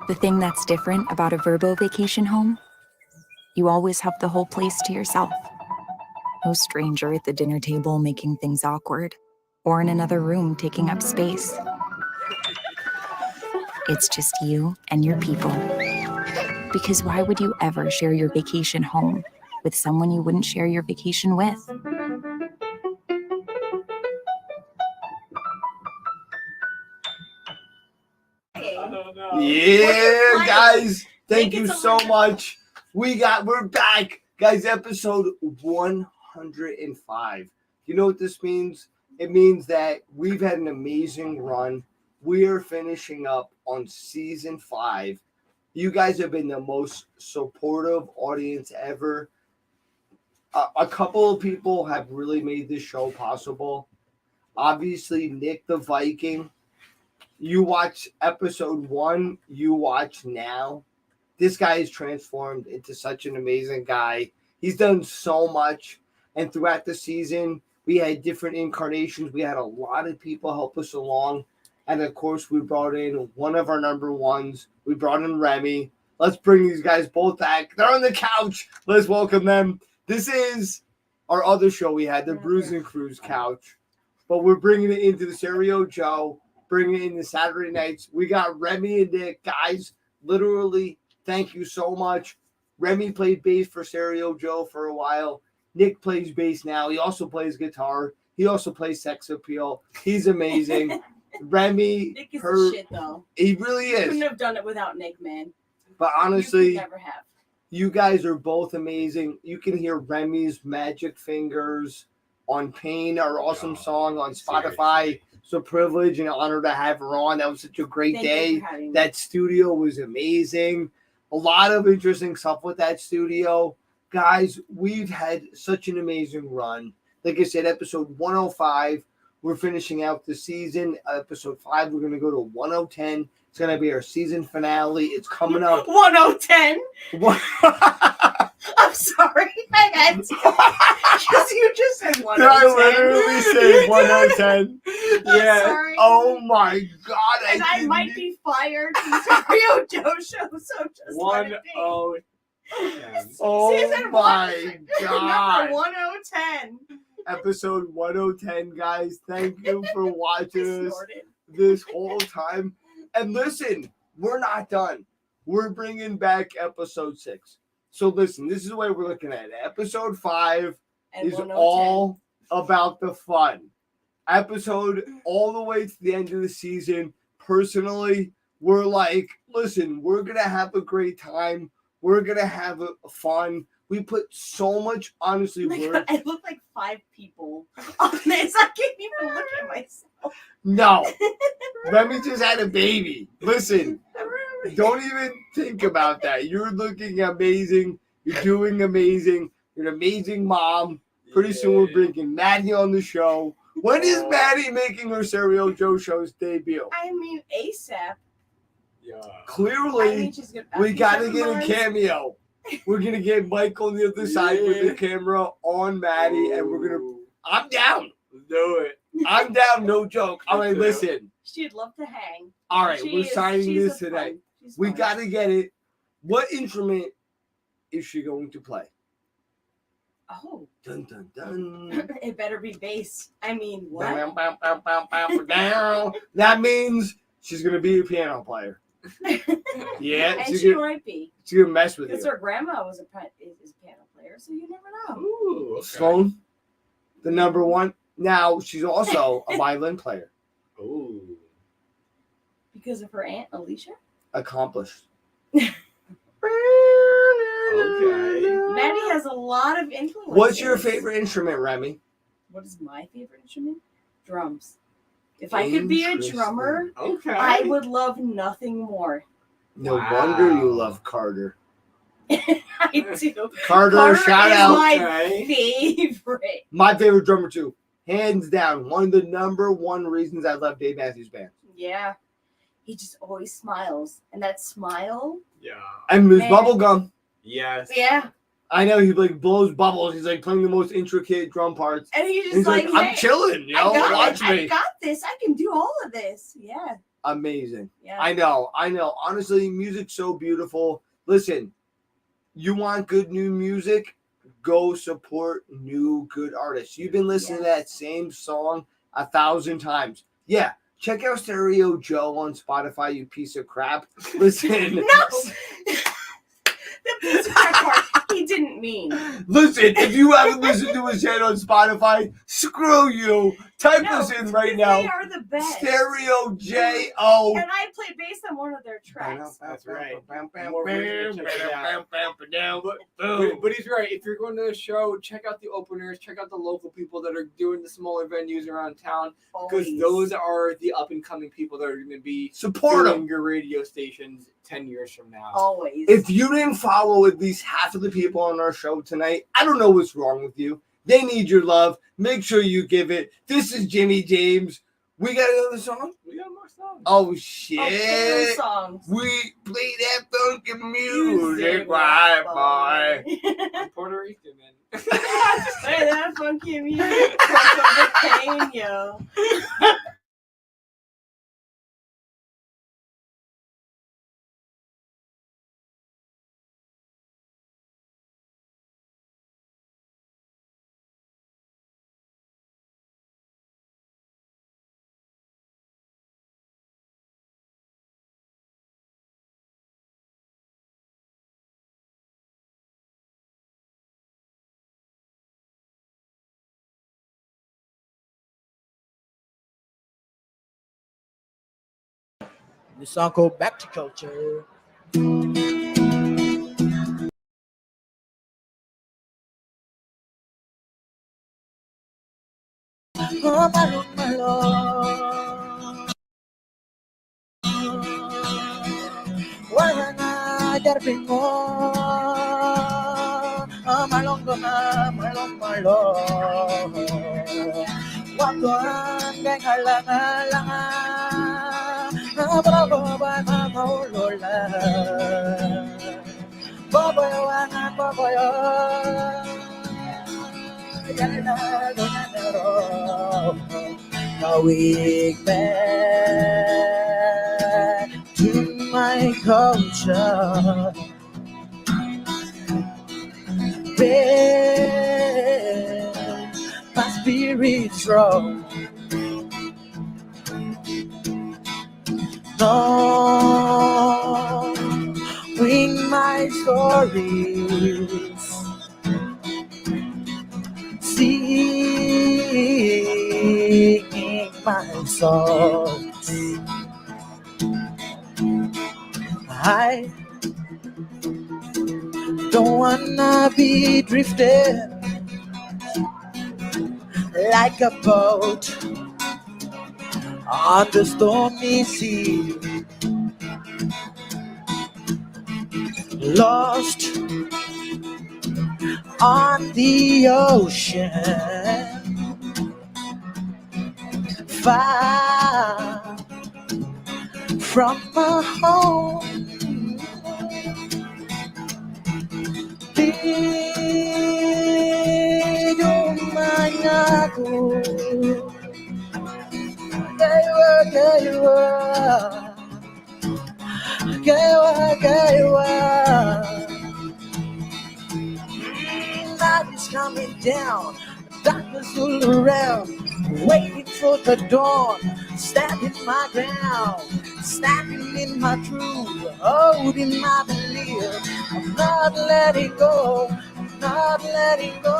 The thing that's different about a Verbo vacation home, you always have the whole place to yourself. No stranger at the dinner table making things awkward, or in another room taking up space. It's just you and your people. Because why would you ever share your vacation home with someone you wouldn't share your vacation with? Yeah, guys, thank you so much. We're back, guys. Episode 105. You know what this means? It means that we've had an amazing run. We are finishing up on season 5. You guys have been the most supportive audience ever. A couple of people have really made this show possible. Obviously, Nick the Viking. You watch episode 1, you watch now. This guy is transformed into such an amazing guy. He's done so much. And throughout the season, we had different incarnations. We had a lot of people help us along. And of course, we brought in one of our number ones. We brought in Remy. Let's bring these guys both back. They're on the couch. Let's welcome them. This is our other show we had, the Brews and Cruise couch. But we're bringing it into the Stereo Joe, bringing it into Saturday nights. We got Remy and Nick. Guys, literally, thank you so much. Remy played bass for Stereo Joe for a while. Nick plays bass now. He also plays guitar. He also plays sex appeal. He's amazing. Remy, Nick is the shit, though. He really is. Couldn't have done it without Nick, man. But honestly, You could never have. you guys are both amazing. You can hear Remy's Magic Fingers on Pain, our awesome song on Spotify. It's a privilege and an honor to have her on. That was such a great Thank you day. for having me. That studio was amazing. A lot of interesting stuff with that studio. Guys, we've had such an amazing run. Like I said, episode 105. We're finishing out the season. Episode 5, we're going to go to 1010. It's going to be our season finale. It's coming up. 1010. I'm sorry. I had to. Because you just said 1010. Did I literally say 1010? Yeah. Sorry. Oh my God. And I might be fired from Stereo Joe show, so just let it be. 1010. Oh Season my one, God. Number 1010. Episode 1010, guys. Thank you for watching us Snorted. this whole time. And listen, we're not done. We're bringing back episode 6. So listen, this is the way we're looking at it. Episode 5 And is 1010. all about the fun. Episode all the way to the end of the season. Personally, we're like, listen, we're going to have a great time. We're going to have fun. We put so much, honestly, Oh my work. God, I look like 5 people on this. I can't even look at myself. No. Remy just had a baby. Listen, don't even think about that. You're looking amazing. You're doing amazing. You're an amazing mom. Pretty soon we're bringing Maddie on the show. When is Maddie making her Stereo Joe show's debut? I mean, ASAP. Clearly, she's gonna- we got to never get a mind. cameo. We're going to get Mike on the other side with the camera on Maddie, and we're going to. I'm down. Do it. I'm down, no joke. All right, listen. She'd love to hang. All right, She we're is- signing she's this a today. fun- she's We fun. got to get it. What instrument is she going to play? Oh, Dun, dun, dun. it better be bass. I mean, what? That means she's going to be a piano player. Yeah, And she's she gonna, might be. she's gonna mess with Because you. her grandma was is a piano player, so you never know. Ooh, okay. Sloan, the number one. Now, she's also a violin player. Ooh. Because of her aunt Alicia? Accomplished. Okay. Maddie has a lot of influence. What's your favorite instrument, Remy? What is my favorite instrument? Drums. If I could be a drummer, Okay. I would love nothing more. No Wow. wonder you love Carter. I do. Carter, shout is out. my Okay. favorite. My favorite drummer, too. Hands down. One of the number one reasons I love Dave Matthews Band. Yeah. He just always smiles. And that smile. Yeah. And Miss Man. Bubblegum. Yes. Yeah. I know he like blows bubbles. He's like playing the most intricate drum parts. And he's just He's like, like, I'm hey, chilling, I got watch it. me. I got this. I can do all of this. Yeah. Amazing. Yeah. I know. Honestly, music's so beautiful. Listen, you want good new music? Go support new good artists. You've been listening to that same song 1,000 times. Yeah. Check out Stereo Joe on Spotify, you piece of crap. Listen. No. The piece of crap part he didn't mean. Listen, if you haven't listened to his head on Spotify, screw you. Type No, this in right They now. are the best. Stereo J-O. And I play bass on one of their tracks. That's right. More reason to check it out. But he's right. If you're going to the show, check out the openers, check out the local people that are doing the smaller venues around town, because Always. those are the up and coming people that are going to be Support doing them. your radio stations 10 years from now. Always. If you didn't follow at least half of the people on our show tonight, I don't know what's wrong with you. They need your love. Make sure you give it. This is Jimmy James. We got another song? We got more songs. Oh, Oh, shit. songs. We play that funky music, right, boy. I'm Puerto Rican, man. Just saying. play that funky music. That's the pain, yo. The song called Back to Culture. Oh, my Lord. Wala na darbin mo. Malong. Waktu ang halang-halangan. Babae mamaulola. Babayawangan. Going back to my culture, where my spirit's strong. Knowing my stories, singing my songs. I don't wanna be drifted like a boat on the stormy sea, lost on the ocean, far from my home. Di man ako, kaywa. Night is coming down, darkness all around, waiting for the dawn, standing my ground, standing in my truth, holding my belief. I'm not letting go, not letting go.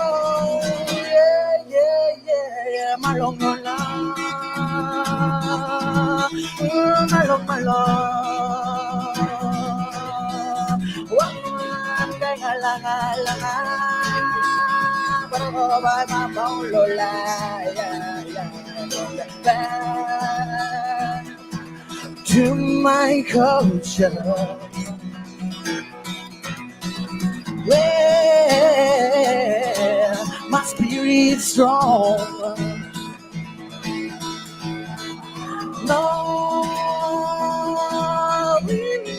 Yeah. Malong. Wag kang halang-halangan. Babae mamaulola. Back to my culture, where my spirit's strong. Knowing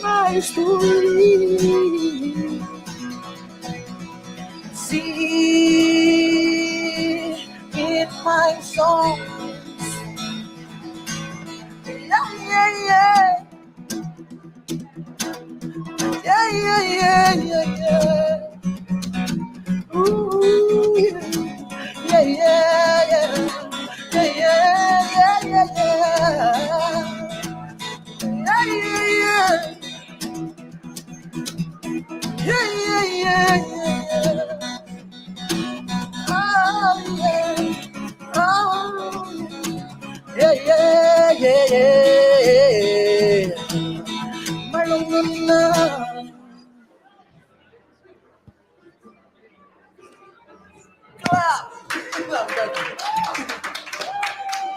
my story, see in my songs. Yeah. Ooh, yeah.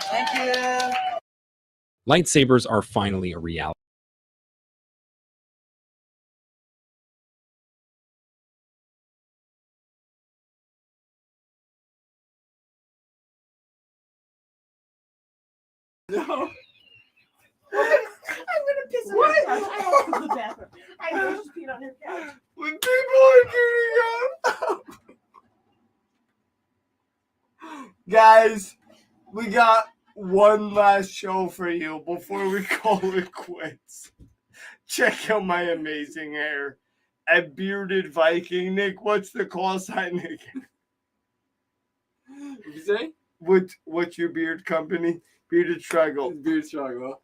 Thank you. Lightsabers are finally a reality. No. I'm gonna piss on her couch. I have to go to the bathroom. I know she's peeing on her couch. When people are getting up. Guys, we got one last show for you before we call it quits. Check out my amazing hair. At Bearded Viking. Nick, what's the call sign, Nick? What you say? What's your beard company? Bearded Struggle. Beard struggle.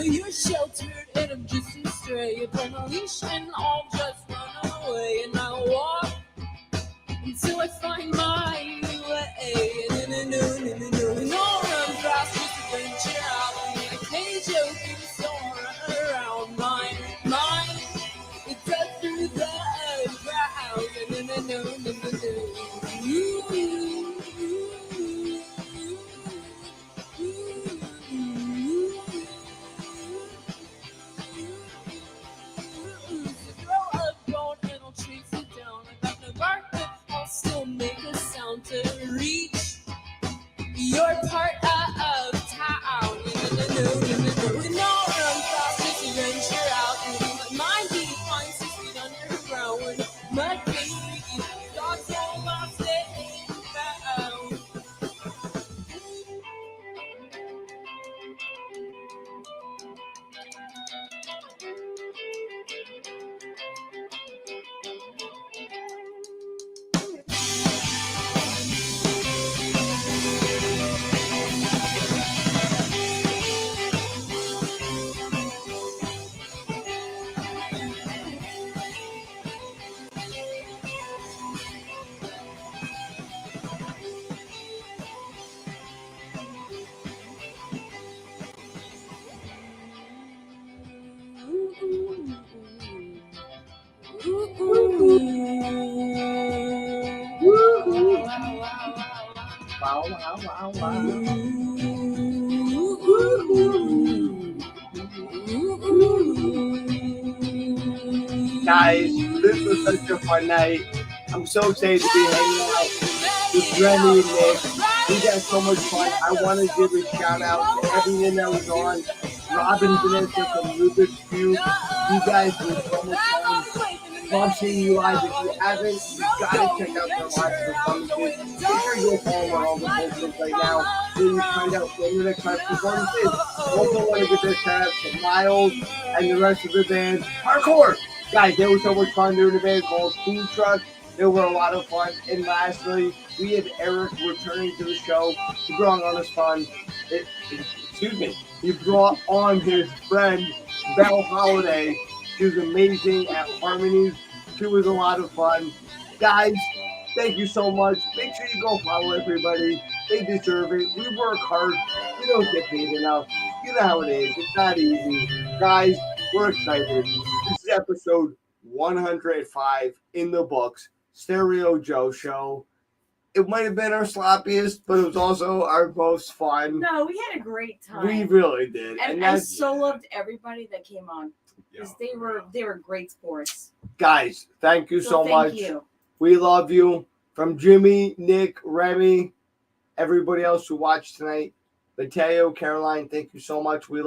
You're sheltered and I'm just a stray. You're on a leash and I'll just run away. And I'll walk until I find my way. No run fast, just adventure out. I play joking, so run around. Mine, it does through the crowd. Throw a bone and I'll chase it down. I got no bark, but I'll still make a sound to reach your part of town. No run fast, just adventure out. Let mine be fine, 6 feet underground. My baby, God's all my staying found. Guys, this was such a fun night. I'm so excited to be hanging out with Remy and Nick. We had so much fun. I want to give a shout out to everyone that was on. Robin, Vanessa from Rubix Pube. You guys were so much fun. Love seeing you live. If you haven't, you gotta check out their live performances. Make sure you go follow on all the posters right now so you find out when the next live performance is. Also want to give this shout out to Miles and the rest of the band. Hardcore! Guys, they were so much fun doing the band called Food Truck. They were a lot of fun. And lastly, we had Eric returning to the show. He brought on his fun. He brought on his friend, Belle Holiday. She was amazing at harmonies. She was a lot of fun. Guys, thank you so much. Make sure you go follow everybody. They deserve it. We work hard. We don't get paid enough. You know how it is. It's not easy. Guys, we're excited. This is episode 105 in the books. Stereo Joe Show. It might have been our sloppiest, but it was also our most fun. No, we had a great time. We really did. And I so loved everybody that came on. Because they were great sports. Guys, thank you so much. Thank you. We love you. From Jimmy, Nick, Remy, everybody else who watched tonight. Mateo, Caroline, thank you so much. We